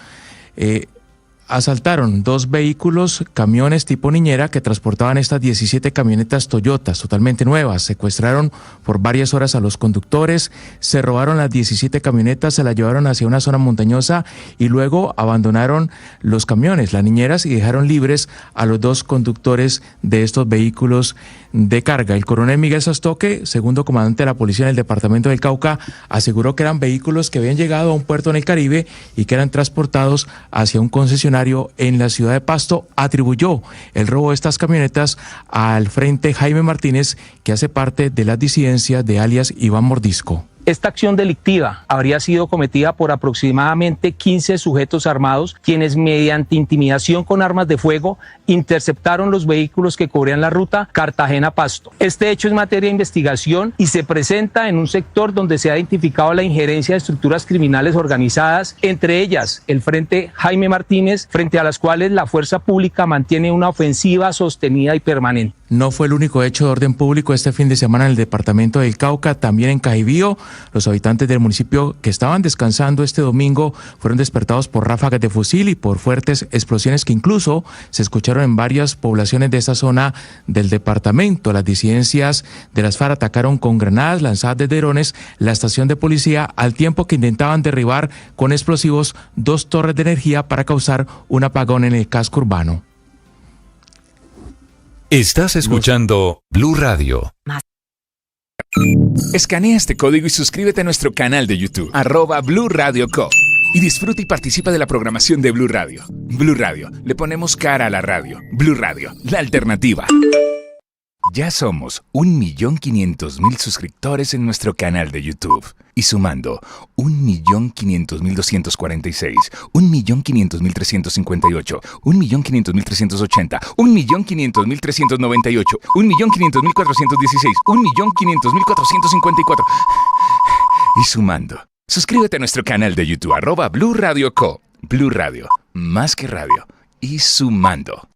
asaltaron 2 vehículos, camiones tipo niñera que transportaban estas 17 camionetas Toyotas totalmente nuevas. Secuestraron por varias horas a los conductores, se robaron las 17 camionetas, se las llevaron hacia una zona montañosa y luego abandonaron los camiones, las niñeras, y dejaron libres a los 2 conductores de estos vehículos de carga. El coronel Miguel Sastoque, segundo comandante de la policía en el departamento del Cauca, aseguró que eran vehículos que habían llegado a un puerto en el Caribe y que eran transportados hacia un concesionario en la ciudad de Pasto. Atribuyó el robo de estas camionetas al Frente Jaime Martínez, que hace parte de las disidencias de alias Iván Mordisco. Esta acción delictiva habría sido cometida por aproximadamente 15 sujetos armados, quienes mediante intimidación con armas de fuego interceptaron los vehículos que cubrían la ruta Cartagena-Pasto. Este hecho es materia de investigación y se presenta en un sector donde se ha identificado la injerencia de estructuras criminales organizadas, entre ellas el Frente Jaime Martínez, frente a las cuales la fuerza pública mantiene una ofensiva sostenida y permanente. No fue el único hecho de orden público este fin de semana en el departamento del Cauca, también en Caibío. Los habitantes del municipio que estaban descansando este domingo fueron despertados por ráfagas de fusil y por fuertes explosiones que incluso se escucharon en varias poblaciones de esta zona del departamento. Las disidencias de las FARC atacaron con granadas lanzadas desde drones la estación de policía, al tiempo que intentaban derribar con explosivos 2 torres de energía para causar un apagón en el casco urbano. Estás escuchando Blue Radio. Escanea este código y suscríbete a nuestro canal de YouTube, @Blue Radio Co. Y disfruta y participa de la programación de Blue Radio. Blue Radio, le ponemos cara a la radio. Blue Radio, la alternativa. Ya somos 1.500.000 suscriptores en nuestro canal de YouTube. Y sumando 1.500.246, 1.500.358, 1.500.380, 1.500.398, 1.500.416, 1.500.454. Y sumando. Suscríbete a nuestro canal de YouTube, @Blue Radio Co. Blue Radio, más que radio. Y sumando.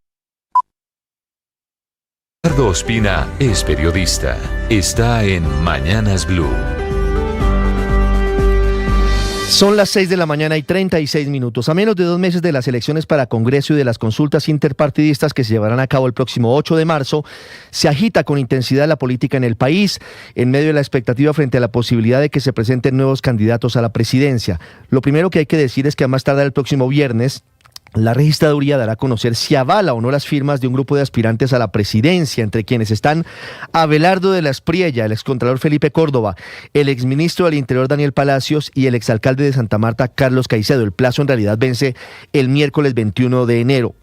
Ricardo Ospina es periodista. Está en Mañanas Blue. Son las 6:36 a.m. A menos de 2 meses de las elecciones para Congreso y de las consultas interpartidistas que se llevarán a cabo el próximo 8 de marzo, se agita con intensidad la política en el país, en medio de la expectativa frente a la posibilidad de que se presenten nuevos candidatos a la presidencia. Lo primero que hay que decir es que a más tardar el próximo viernes, la registraduría dará a conocer si avala o no las firmas de un grupo de aspirantes a la presidencia, entre quienes están Abelardo de la Espriella, el excontralor Felipe Córdoba, el exministro del Interior Daniel Palacios y el exalcalde de Santa Marta Carlos Caicedo. El plazo en realidad vence el miércoles 21 de enero.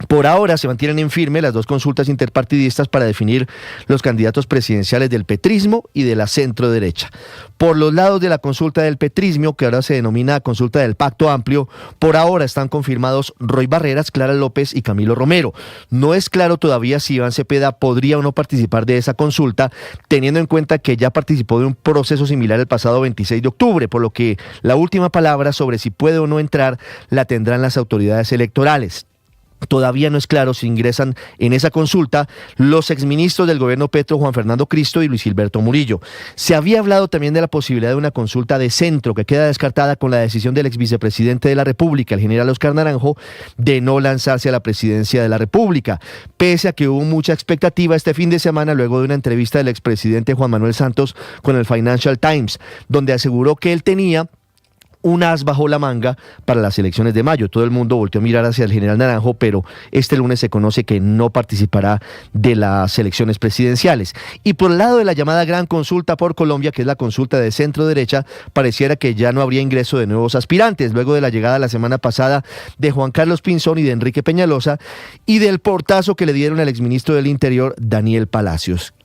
Por ahora se mantienen en firme las 2 consultas interpartidistas para definir los candidatos presidenciales del petrismo y de la centro derecha. Por los lados de la consulta del petrismo, que ahora se denomina consulta del Pacto Amplio, por ahora están confirmados Roy Barreras, Clara López y Camilo Romero. No es claro todavía si Iván Cepeda podría o no participar de esa consulta, teniendo en cuenta que ya participó de un proceso similar el pasado 26 de octubre, por lo que la última palabra sobre si puede o no entrar la tendrán las autoridades electorales. Todavía no es claro si ingresan en esa consulta los exministros del gobierno Petro, Juan Fernando Cristo y Luis Gilberto Murillo. Se había hablado también de la posibilidad de una consulta de centro, que queda descartada con la decisión del exvicepresidente de la República, el general Oscar Naranjo, de no lanzarse a la presidencia de la República, pese a que hubo mucha expectativa este fin de semana luego de una entrevista del expresidente Juan Manuel Santos con el Financial Times, donde aseguró que él tenía un as bajo la manga para las elecciones de mayo. Todo el mundo volteó a mirar hacia el general Naranjo, pero este lunes se conoce que no participará de las elecciones presidenciales. Y por el lado de la llamada Gran Consulta por Colombia, que es la consulta de centro derecha, pareciera que ya no habría ingreso de nuevos aspirantes, luego de la llegada la semana pasada de Juan Carlos Pinzón y de Enrique Peñalosa, y del portazo que le dieron al exministro del Interior, Daniel Palacios.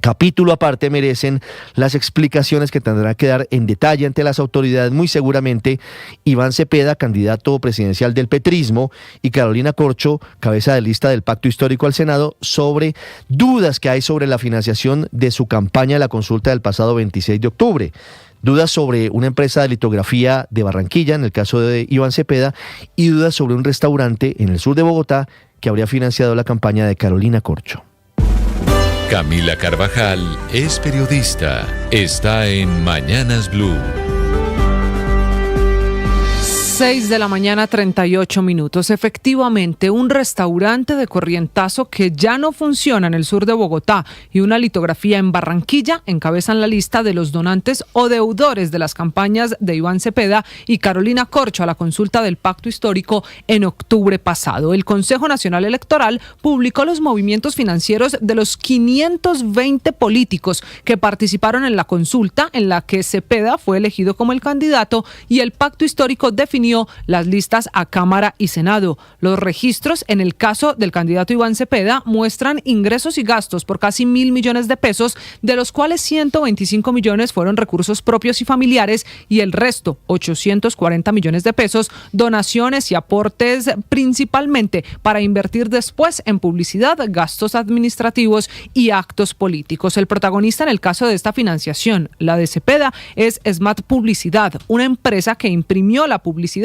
capítulo aparte merecen las explicaciones que tendrá que dar en detalle ante las autoridades, muy seguramente Iván Cepeda, candidato presidencial del petrismo, y Carolina Corcho, cabeza de lista del Pacto Histórico al Senado, sobre dudas que hay sobre la financiación de su campaña de la consulta del pasado 26 de octubre. Dudas sobre una empresa de litografía de Barranquilla, en el caso de Iván Cepeda, y dudas sobre un restaurante en el sur de Bogotá que habría financiado la campaña de Carolina Corcho. Camila Carvajal es periodista. Está en Mañanas Blue. 6:38 a.m. Efectivamente, un restaurante de corrientazo que ya no funciona en el sur de Bogotá y una litografía en Barranquilla encabezan la lista de los donantes o deudores de las campañas de Iván Cepeda y Carolina Corcho a la consulta del Pacto Histórico en octubre pasado. El Consejo Nacional Electoral publicó los movimientos financieros de los 520 políticos que participaron en la consulta, en la que Cepeda fue elegido como el candidato y el Pacto Histórico definió las listas a Cámara y Senado. Los registros en el caso del candidato Iván Cepeda muestran ingresos y gastos por casi 1.000 millones de pesos, de los cuales 125 millones fueron recursos propios y familiares y el resto, 840 millones de pesos, donaciones y aportes principalmente para invertir después en publicidad, gastos administrativos y actos políticos. El protagonista en el caso de esta financiación, la de Cepeda, es Smart Publicidad, una empresa que imprimió la publicidad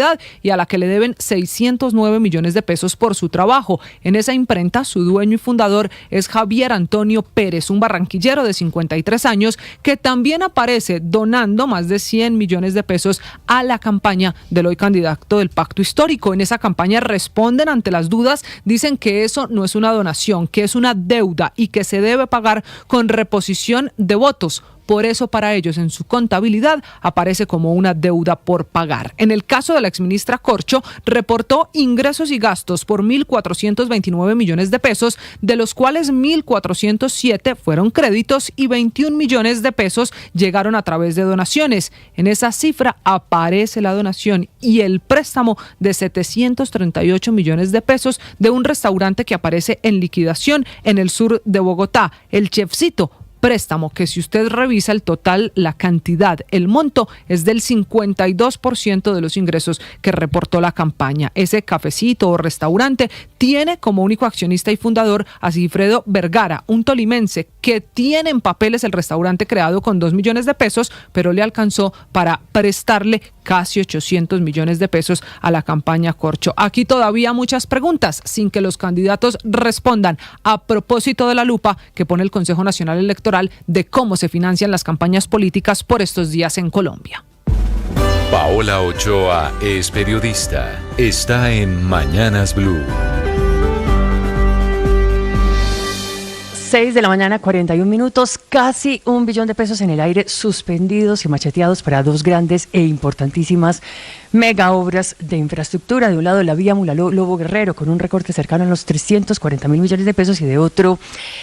y a la que le deben 609 millones de pesos por su trabajo. En esa imprenta, su dueño y fundador es Javier Antonio Pérez, un barranquillero de 53 años que también aparece donando más de 100 millones de pesos a la campaña del hoy candidato del Pacto Histórico. En esa campaña responden ante las dudas, dicen que eso no es una donación, que es una deuda y que se debe pagar con reposición de votos. Por eso para ellos en su contabilidad aparece como una deuda por pagar. En el caso de la exministra Corcho, reportó ingresos y gastos por 1.429 millones de pesos, de los cuales 1.407 fueron créditos y 21 millones de pesos llegaron a través de donaciones. En esa cifra aparece la donación y el préstamo de 738 millones de pesos de un restaurante que aparece en liquidación en el sur de Bogotá, el Chefcito. Préstamo que si usted revisa el total, la cantidad, el monto es del 52% de los ingresos que reportó la campaña. Ese cafecito o restaurante tiene como único accionista y fundador a Sigfredo Vergara, un tolimense que tiene en papeles el restaurante creado con 2 millones de pesos, pero le alcanzó para prestarle casi 800 millones de pesos a la campaña Corcho. Aquí todavía muchas preguntas sin que los candidatos respondan a propósito de la lupa que pone el Consejo Nacional Electoral de cómo se financian las campañas políticas por estos días en Colombia. Paola Ochoa es periodista. Está en Mañanas Blue. 6:41 a.m, casi 1 billón de pesos en el aire, suspendidos y macheteados para dos grandes e importantísimas mega obras de infraestructura. De un lado, la vía Mulaló-Lobo Guerrero, con un recorte cercano a los 340.000 millones de pesos, y de otro,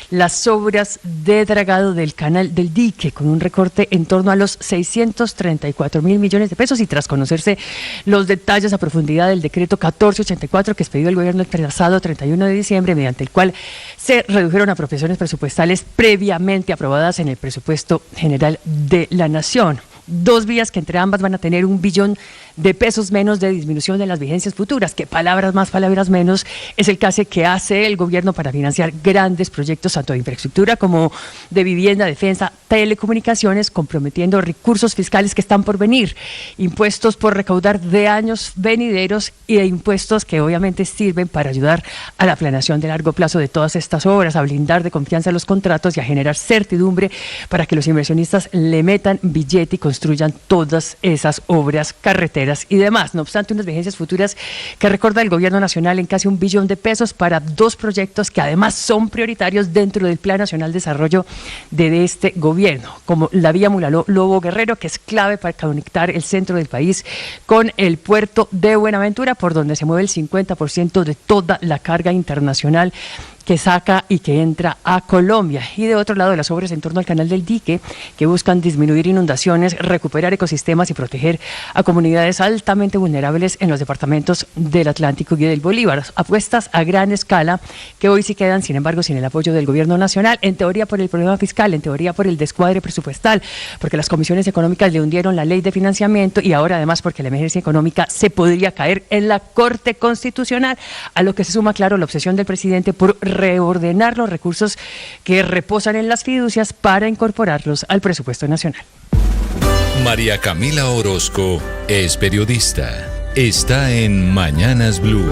las obras de dragado del canal del dique, con un recorte en torno a los 634.000 millones de pesos. Y tras conocerse los detalles a profundidad del decreto 1484 que expedió el gobierno el pasado 31 de diciembre, mediante el cual se redujeron apropiaciones presupuestales previamente aprobadas en el presupuesto general de la Nación. Dos vías que entre ambas van a tener 1 billón de pesos menos de disminución de las vigencias futuras, que palabras más, palabras menos, es el caso que hace el gobierno para financiar grandes proyectos tanto de infraestructura como de vivienda, defensa, telecomunicaciones, comprometiendo recursos fiscales que están por venir, impuestos por recaudar de años venideros y de impuestos que obviamente sirven para ayudar a la planeación de largo plazo de todas estas obras, a blindar de confianza los contratos y a generar certidumbre para que los inversionistas le metan billete y construyan todas esas obras, carreteras y demás. No obstante, unas vigencias futuras que recorda el gobierno nacional en casi 1 billón de pesos para dos proyectos que además son prioritarios dentro del Plan Nacional de Desarrollo de este gobierno, como la vía Mulaló-Lobo Guerrero, que es clave para conectar el centro del país con el puerto de Buenaventura, por donde se mueve el 50% de toda la carga internacional que saca y que entra a Colombia. Y de otro lado, las obras en torno al Canal del Dique, que buscan disminuir inundaciones, recuperar ecosistemas y proteger a comunidades altamente vulnerables en los departamentos del Atlántico y del Bolívar. Apuestas a gran escala que hoy sí quedan, sin embargo, sin el apoyo del gobierno nacional, en teoría por el problema fiscal, en teoría por el descuadre presupuestal, porque las comisiones económicas le hundieron la ley de financiamiento y ahora además porque la emergencia económica se podría caer en la Corte Constitucional, a lo que se suma, claro, la obsesión del presidente por reordenar los recursos que reposan en las fiducias para incorporarlos al presupuesto nacional. María Camila Orozco es periodista. Está en Mañanas Blue.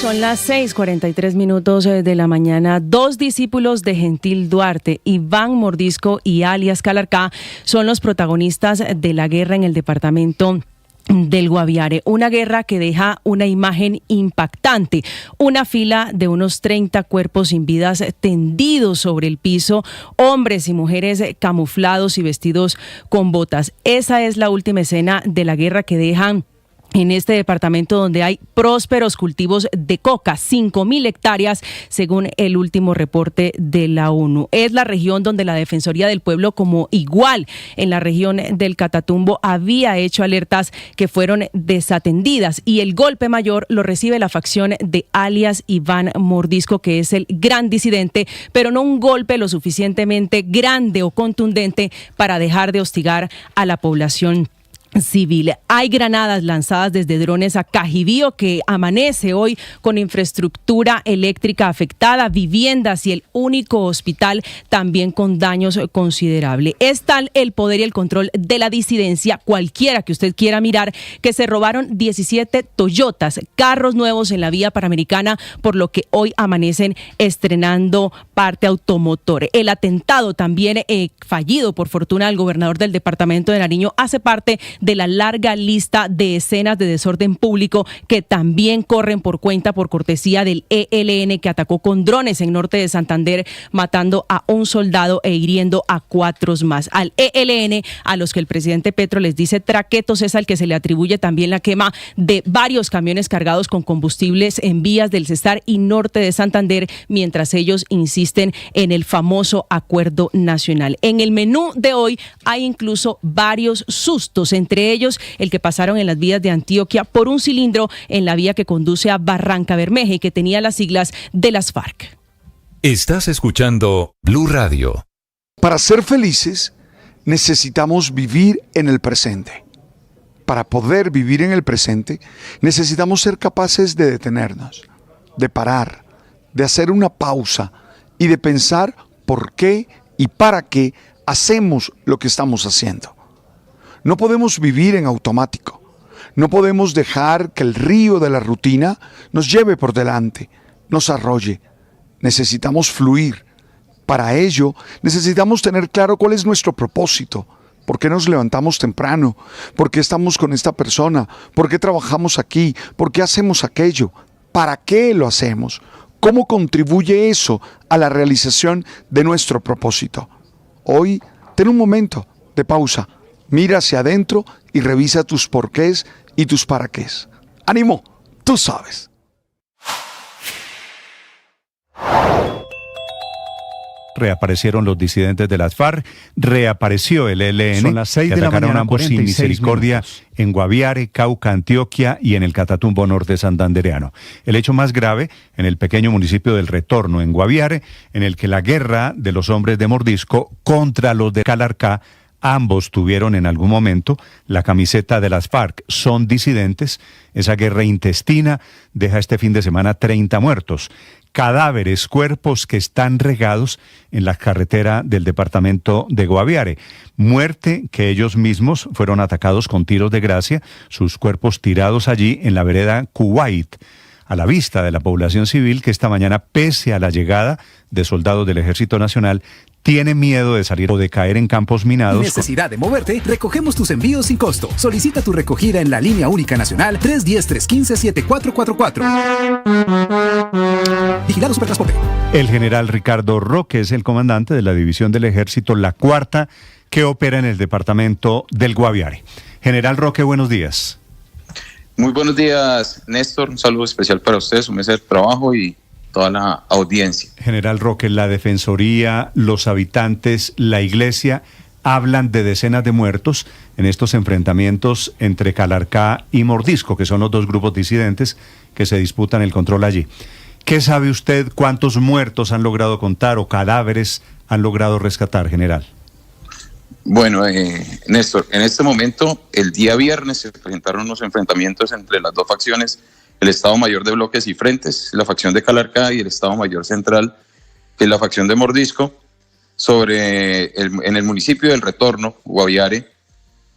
Son las 6:43 de la mañana. Dos discípulos de Gentil Duarte, Iván Mordisco y alias Calarcá, son los protagonistas de la guerra en el departamento del Guaviare, una guerra que deja una imagen impactante, una fila de unos 30 cuerpos sin vidas tendidos sobre el piso, hombres y mujeres camuflados y vestidos con botas. Esa es la última escena de la guerra que dejan en este departamento, donde hay prósperos cultivos de coca, 5.000 hectáreas, según el último reporte de la ONU. Es la región donde la Defensoría del Pueblo, como igual en la región del Catatumbo, había hecho alertas que fueron desatendidas, y el golpe mayor lo recibe la facción de alias Iván Mordisco, que es el gran disidente, pero no un golpe lo suficientemente grande o contundente para dejar de hostigar a la población civil. Hay granadas lanzadas desde drones a Cajibío, que amanece hoy con infraestructura eléctrica afectada, viviendas y el único hospital también con daños considerables. Es tal el poder y el control de la disidencia, cualquiera que usted quiera mirar, que se robaron 17 Toyotas, carros nuevos en la vía Panamericana, por lo que hoy amanecen estrenando parte automotor. El atentado también fallido, por fortuna, al gobernador del departamento de Nariño, hace parte de la larga lista de escenas de desorden público que también corren por cortesía del ELN, que atacó con drones en norte de Santander, matando a un soldado e hiriendo a 4 más. Al ELN, a los que el presidente Petro les dice traquetos, es al que se le atribuye también la quema de varios camiones cargados con combustibles en vías del Cesar y norte de Santander, mientras ellos insisten en el famoso acuerdo nacional. En el menú de hoy hay incluso varios sustos, entre ellos el que pasaron en las vías de Antioquia por un cilindro en la vía que conduce a Barranca Bermeja y que tenía las siglas de las FARC. Estás escuchando Blue Radio. Para ser felices necesitamos vivir en el presente. Para poder vivir en el presente necesitamos ser capaces de detenernos, de parar, de hacer una pausa y de pensar por qué y para qué hacemos lo que estamos haciendo. No podemos vivir en automático. No podemos dejar que el río de la rutina nos lleve por delante, nos arrolle. Necesitamos fluir. Para ello, necesitamos tener claro cuál es nuestro propósito. ¿Por qué nos levantamos temprano? ¿Por qué estamos con esta persona? ¿Por qué trabajamos aquí? ¿Por qué hacemos aquello? ¿Para qué lo hacemos? ¿Cómo contribuye eso a la realización de nuestro propósito? Hoy, ten un momento de pausa. Mira hacia adentro y revisa tus porqués y tus paraqués. ¡Ánimo! Tú sabes. Reaparecieron los disidentes de las FARC, reapareció el ELN. Son las 6 de la mañana, ambos sin misericordia en Guaviare, Cauca, Antioquia y en el Catatumbo norte santandereano. El hecho más grave en el pequeño municipio del Retorno, en Guaviare, en el que la guerra de los hombres de Mordisco contra los de Calarcá. Ambos tuvieron en algún momento la camiseta de las FARC. Son disidentes. Esa guerra intestina deja este fin de semana 30 muertos. Cadáveres, cuerpos que están regados en la carretera del departamento de Guaviare. Muerte que ellos mismos fueron atacados con tiros de gracia, sus cuerpos tirados allí en la vereda Kuwait, a la vista de la población civil que esta mañana, pese a la llegada de soldados del Ejército Nacional, tiene miedo de salir o de caer en campos minados. Necesidad de moverte, recogemos tus envíos sin costo. Solicita tu recogida en la línea única nacional 310-315-7444. Vigilado Supertransporte. El general Ricardo Roque es el comandante de la división del Ejército, la 4ª, que opera en el departamento del Guaviare. General Roque, buenos días. Muy buenos días, Néstor. Un saludo especial para ustedes, su mesa de trabajo y toda la audiencia. General Roque, la Defensoría, los habitantes, la Iglesia hablan de decenas de muertos en estos enfrentamientos entre Calarcá y Mordisco, que son los dos grupos disidentes que se disputan el control allí. ¿Qué sabe usted? ¿Cuántos muertos han logrado contar o cadáveres han logrado rescatar, general? Bueno, Néstor, en este momento, el día viernes se presentaron unos enfrentamientos entre las dos facciones, el Estado Mayor de Bloques y Frentes, la facción de Calarcá, y el Estado Mayor Central, que es la facción de Mordisco, en el municipio del Retorno, Guaviare.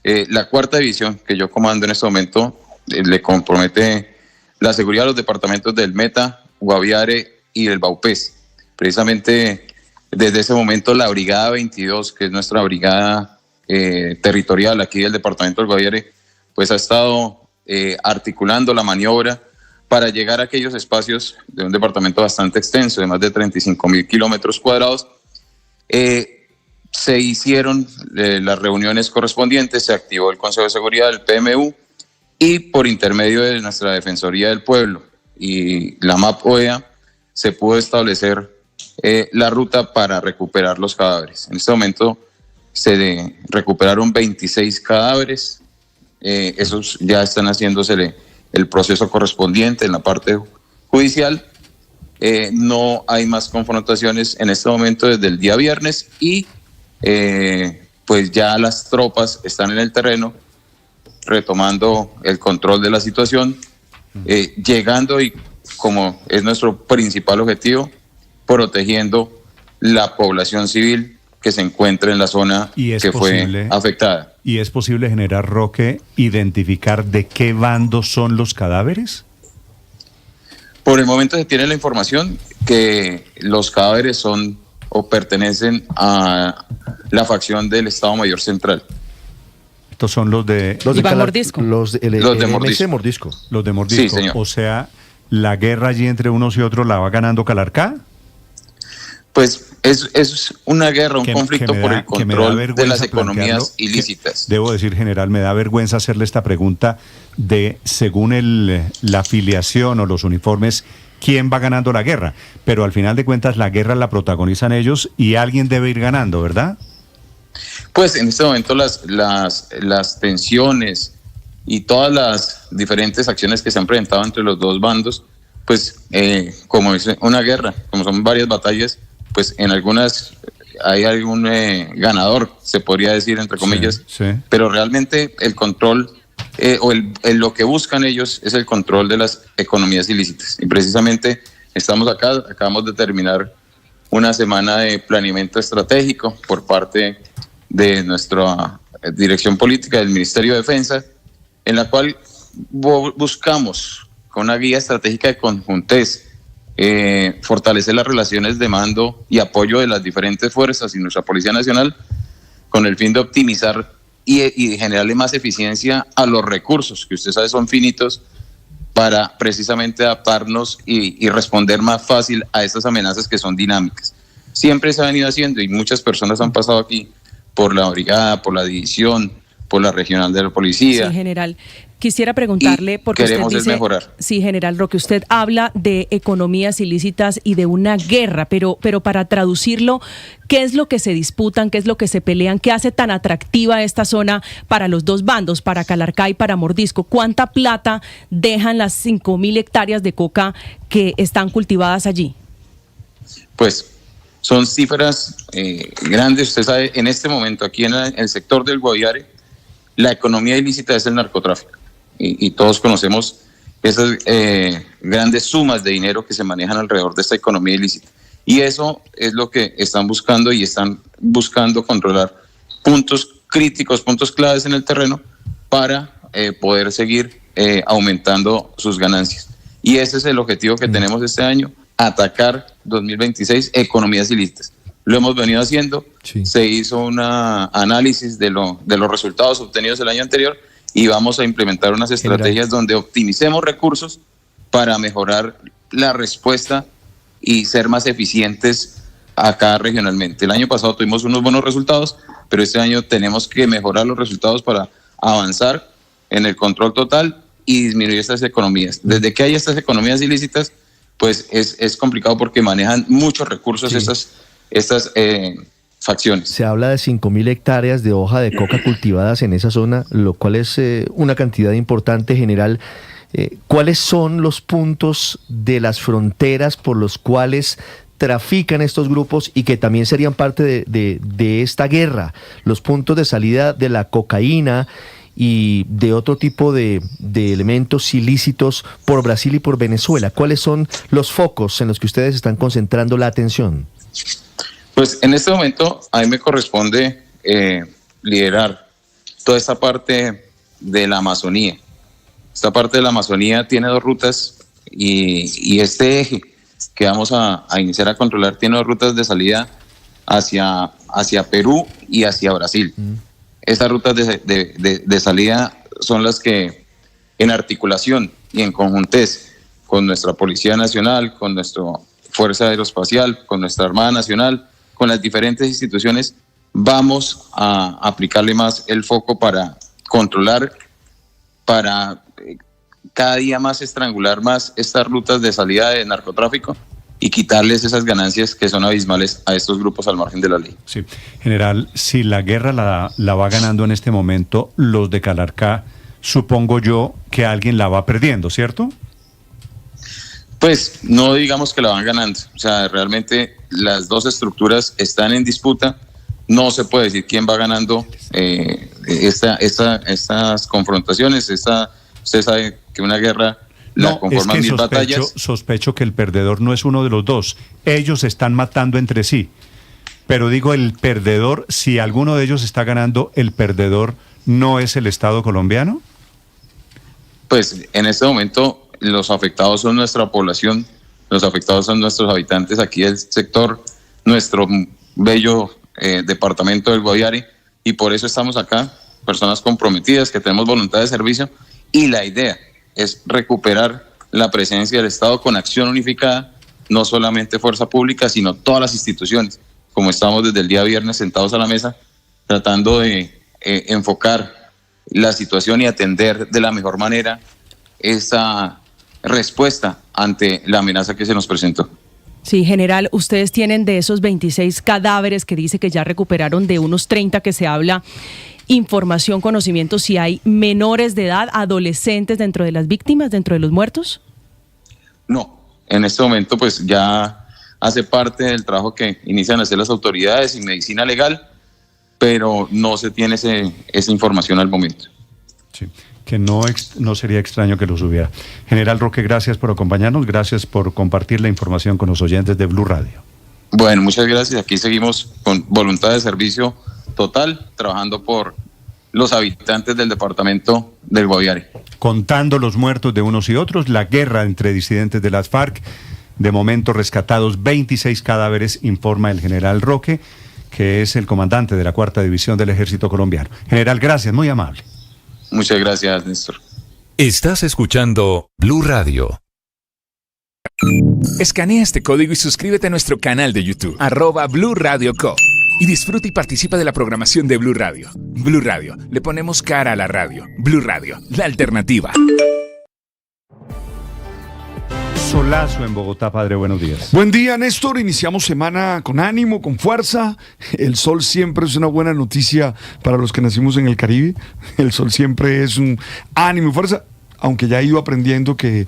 La cuarta división que yo comando en este momento le compromete la seguridad de los departamentos del Meta, Guaviare y del Baupés. Precisamente desde ese momento la Brigada 22, que es nuestra brigada territorial aquí del departamento del Guaviare, pues ha estado articulando la maniobra para llegar a aquellos espacios de un departamento bastante extenso, de más de 35.000 kilómetros cuadrados. Se hicieron las reuniones correspondientes, se activó el Consejo de Seguridad del PMU y por intermedio de nuestra Defensoría del Pueblo y la MAP OEA se pudo establecer la ruta para recuperar los cadáveres. En este momento se recuperaron 26 cadáveres, esos ya están haciéndose el proceso correspondiente en la parte judicial. No hay más confrontaciones en este momento desde el día viernes y pues ya las tropas están en el terreno retomando el control de la situación, llegando y, como es nuestro principal objetivo, protegiendo la población civil que se encuentra en la zona que fue afectada. ¿Y es posible, general Roque, identificar de qué bando son los cadáveres? Por el momento se tiene la información que los cadáveres son o pertenecen a la facción del Estado Mayor Central. Estos son los de Mordisco. Los de Mordisco. Los de Mordisco. Sí, señor. O sea, ¿la guerra allí entre unos y otros la va ganando Calarcá? Pues es una guerra, un conflicto por el control de las economías ilícitas. Debo decir, general, me da vergüenza hacerle esta pregunta de, según la afiliación o los uniformes, quién va ganando la guerra. Pero al final de cuentas la guerra la protagonizan ellos y alguien debe ir ganando, ¿verdad? Pues en este momento las tensiones y todas las diferentes acciones que se han presentado entre los dos bandos, pues como es una guerra, como son varias batallas, pues en algunas hay algún ganador, se podría decir, entre comillas, sí. Pero realmente el control lo que buscan ellos es el control de las economías ilícitas. Y precisamente estamos acá, acabamos de terminar una semana de planeamiento estratégico por parte de nuestra dirección política del Ministerio de Defensa, en la cual buscamos, con una guía estratégica de conjuntez, fortalecer las relaciones de mando y apoyo de las diferentes fuerzas y nuestra Policía Nacional con el fin de optimizar y generarle más eficiencia a los recursos, que usted sabe son finitos, para precisamente adaptarnos y responder más fácil a estas amenazas que son dinámicas. Siempre se ha venido haciendo y muchas personas han pasado aquí por la brigada, por la división, por la regional de la policía. Sí, general. Quisiera preguntarle, porque queremos usted dice, mejorar. Sí, general Roque, usted habla de economías ilícitas y de una guerra, pero para traducirlo, ¿qué es lo que se disputan? ¿Qué es lo que se pelean? ¿Qué hace tan atractiva esta zona para los dos bandos, para Calarcá y para Mordisco? ¿Cuánta plata dejan las 5.000 hectáreas de coca que están cultivadas allí? Pues son cifras grandes. Usted sabe, en este momento aquí en el sector del Guaviare, la economía ilícita es el narcotráfico. Y todos conocemos esas grandes sumas de dinero que se manejan alrededor de esta economía ilícita. Y eso es lo que están buscando y están buscando controlar puntos críticos, puntos claves en el terreno para poder seguir aumentando sus ganancias. Y ese es el objetivo que tenemos este año, atacar 2026 economías ilícitas. Lo hemos venido haciendo, se hizo un análisis de los resultados obtenidos el año anterior y vamos a implementar unas estrategias donde optimicemos recursos para mejorar la respuesta y ser más eficientes acá regionalmente. El año pasado tuvimos unos buenos resultados, pero este año tenemos que mejorar los resultados para avanzar en el control total y disminuir estas economías. Desde que hay estas economías ilícitas, pues es complicado porque manejan muchos recursos estas facciones. Se habla de 5.000 hectáreas de hoja de coca cultivadas en esa zona, lo cual es una cantidad importante, general. ¿Cuáles son los puntos de las fronteras por los cuales trafican estos grupos y que también serían parte de esta guerra? Los puntos de salida de la cocaína y de otro tipo de elementos ilícitos por Brasil y por Venezuela. ¿Cuáles son los focos en los que ustedes están concentrando la atención? Pues en este momento a mí me corresponde liderar toda esta parte de la Amazonía. Esta parte de la Amazonía tiene 2 rutas y este eje que vamos a iniciar a controlar tiene 2 rutas de salida hacia Perú y hacia Brasil. Estas rutas de salida son las que en articulación y en conjuntez con nuestra Policía Nacional, con nuestra Fuerza Aeroespacial, con nuestra Armada Nacional, con las diferentes instituciones, vamos a aplicarle más el foco para controlar, para cada día más estrangular más estas rutas de salida de narcotráfico y quitarles esas ganancias que son abismales a estos grupos al margen de la ley. Sí, general, si la guerra la va ganando en este momento los de Calarcá, supongo yo que alguien la va perdiendo, ¿cierto? Pues no digamos que la van ganando, o sea, realmente las 2 estructuras están en disputa, no se puede decir quién va ganando estas confrontaciones, usted sabe que una guerra la conforman 1000 batallas. Sospecho que el perdedor no es uno de los 2, ellos se están matando entre sí, pero digo el perdedor, si alguno de ellos está ganando, el perdedor no es el Estado colombiano. Pues en este momento los afectados son nuestra población, los afectados son nuestros habitantes aquí del sector, nuestro bello departamento del Guaviare, y por eso estamos acá, personas comprometidas que tenemos voluntad de servicio, y la idea es recuperar la presencia del Estado con acción unificada, no solamente fuerza pública, sino todas las instituciones, como estamos desde el día viernes sentados a la mesa, tratando de enfocar la situación y atender de la mejor manera esa respuesta ante la amenaza que se nos presentó. Sí, general, ustedes tienen de esos 26 cadáveres que dice que ya recuperaron, de unos 30 que se habla, información, conocimiento, si hay menores de edad, adolescentes dentro de las víctimas, dentro de los muertos. No, en este momento pues ya hace parte del trabajo que inician a hacer las autoridades y medicina legal, pero no se tiene esa información al momento. Sí, que no sería extraño que los hubiera. General Roque, gracias por acompañarnos, gracias por compartir la información con los oyentes de Blue Radio. Bueno, muchas gracias. Aquí seguimos con voluntad de servicio total, trabajando por los habitantes del departamento del Guaviare. Contando los muertos de unos y otros, la guerra entre disidentes de las FARC, de momento rescatados 26 cadáveres, informa el general Roque, que es el comandante de la 4ª División del Ejército Colombiano. General, gracias, muy amable. Muchas gracias, Néstor. Estás escuchando Blue Radio. Escanea este código y suscríbete a nuestro canal de YouTube, @Blue Radio Co. Y disfruta y participa de la programación de Blue Radio. Blue Radio, le ponemos cara a la radio. Blue Radio, la alternativa. Solazo en Bogotá, padre, buenos días. Buen día, Néstor. Iniciamos semana con ánimo, con fuerza. El sol siempre es una buena noticia para los que nacimos en el Caribe. El sol siempre es un ánimo y fuerza, aunque ya he ido aprendiendo que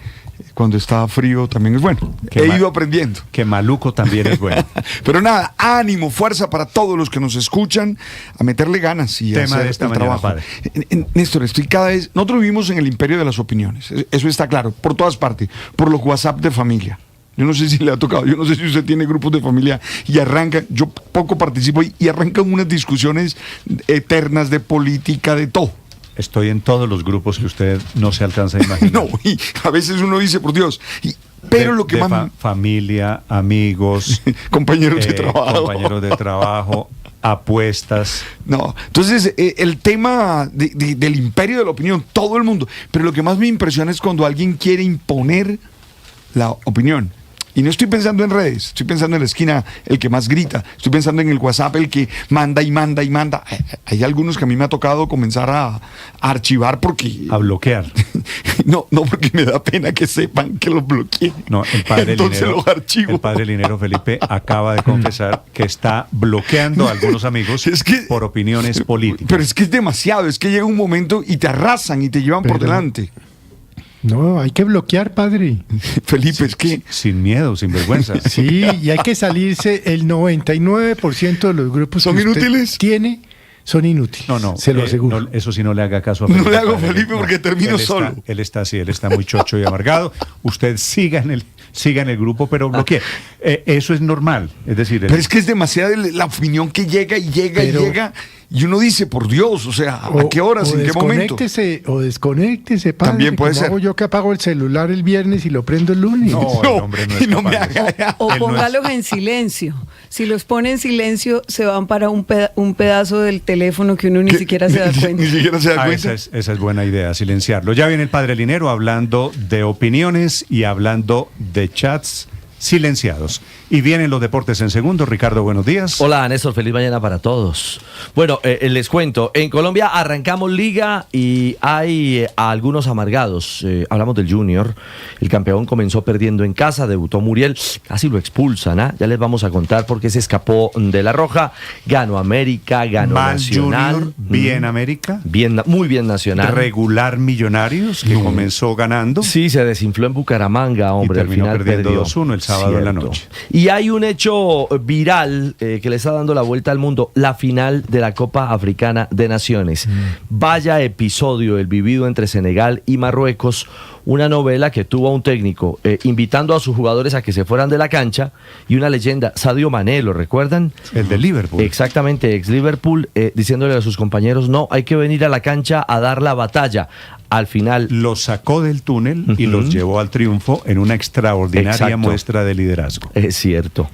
cuando está frío también es bueno. He ido aprendiendo. Que maluco también es bueno. Pero nada, ánimo, fuerza para todos los que nos escuchan, a meterle ganas y tema hacer de esta el mañana, trabajo. padre. Néstor, estoy cada vez... Nosotros vivimos en el imperio de las opiniones. Eso está claro, por todas partes. Por los WhatsApp de familia. Yo no sé si le ha tocado, yo no sé si usted tiene grupos de familia y arrancan, yo poco participo y arrancan unas discusiones eternas de política, de todo. Estoy en todos los grupos que usted no se alcanza a imaginar. No, y a veces uno dice, por Dios, pero lo que más... familia, amigos, compañeros de trabajo, apuestas. No, entonces el tema del imperio de la opinión, todo el mundo, pero lo que más me impresiona es cuando alguien quiere imponer la opinión. Y no estoy pensando en redes, estoy pensando en la esquina el que más grita, estoy pensando en el WhatsApp el que manda y manda y manda. Hay algunos que a mí me ha tocado comenzar a archivar porque... A bloquear. No, porque me da pena que sepan que los bloqueé. No, el padre Entonces Linero, los archivo. el padre Linero Felipe acaba de confesar que está bloqueando a algunos amigos por opiniones políticas. Pero es que es demasiado, es que llega un momento y te arrasan y te llevan por delante. No, hay que bloquear, padre. Felipe, es que... Sin miedo, sin vergüenza. Sí, y hay que salirse. El 99% de los grupos ¿Son que usted inútiles? Tiene son inútiles. No, se lo aseguro. No, eso sí no le haga caso a Felipe. No le hago Felipe porque termino solo. Él está muy chocho y amargado. Usted siga en el grupo, pero bloquee. Eso es normal. Es decir, pero es que es demasiada la opinión que llega y llega y llega. Y uno dice, por Dios, o sea, ¿a qué horas? ¿En qué momento? Desconéctese, padre. También puede ser. Hago yo que apago el celular el viernes y lo prendo el lunes. No, el hombre no es no me haga. O póngalos en silencio. Si los pone en silencio, se van para un pedazo del teléfono que uno ni siquiera se da cuenta. Ni siquiera se da cuenta. Esa es buena idea, silenciarlo. Ya viene el padre Linero hablando de opiniones y hablando de chats silenciados. Y vienen los deportes en segundo. Ricardo, buenos días. Hola, Néstor, feliz mañana para todos. Bueno, les cuento, en Colombia arrancamos liga y hay algunos amargados. Hablamos del Junior, el campeón comenzó perdiendo en casa, debutó Muriel, casi lo expulsan, ¿ah? Ya les vamos a contar por qué se escapó de la roja. Ganó América, ganó Mal Nacional. Junior, bien América. Muy bien Nacional. Regular Millonarios, que comenzó ganando. Sí, se desinfló en Bucaramanga, hombre. Y terminó al final perdiendo perdió. 2-1 el sábado en la noche. Y hay un hecho viral que le está dando la vuelta al mundo, la final de la Copa Africana de Naciones. Vaya episodio el vivido entre Senegal y Marruecos, una novela que tuvo a un técnico invitando a sus jugadores a que se fueran de la cancha y una leyenda, Sadio Mané, ¿lo recuerdan? El de Liverpool. Exactamente, ex Liverpool, diciéndole a sus compañeros, no, hay que venir a la cancha a dar la batalla. Al final los sacó del túnel y los llevó al triunfo en una extraordinaria muestra de liderazgo. Es cierto.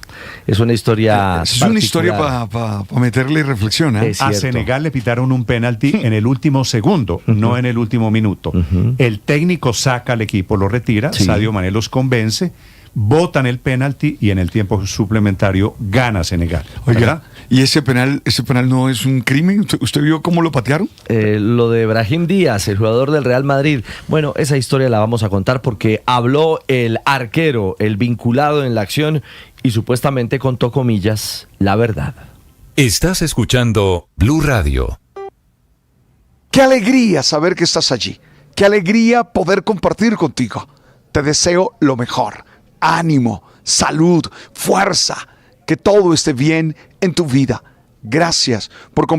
Es una historia. Es una historia para meterle reflexión. A Senegal le pitaron un penalti en el último segundo, no en el último minuto. El técnico saca al equipo, lo retira, Sadio Mané los convence, botan el penalti y en el tiempo suplementario gana Senegal. Oiga, ¿y ese penal no es un crimen? ¿Usted vio cómo lo patearon? Lo de Brahim Díaz, el jugador del Real Madrid. Bueno, esa historia la vamos a contar porque habló el arquero, el vinculado en la acción y supuestamente contó, comillas, la verdad. Estás escuchando Blue Radio. Qué alegría saber que estás allí. Qué alegría poder compartir contigo. Te deseo lo mejor. Ánimo, salud, fuerza, que todo esté bien en tu vida. Gracias por compartir.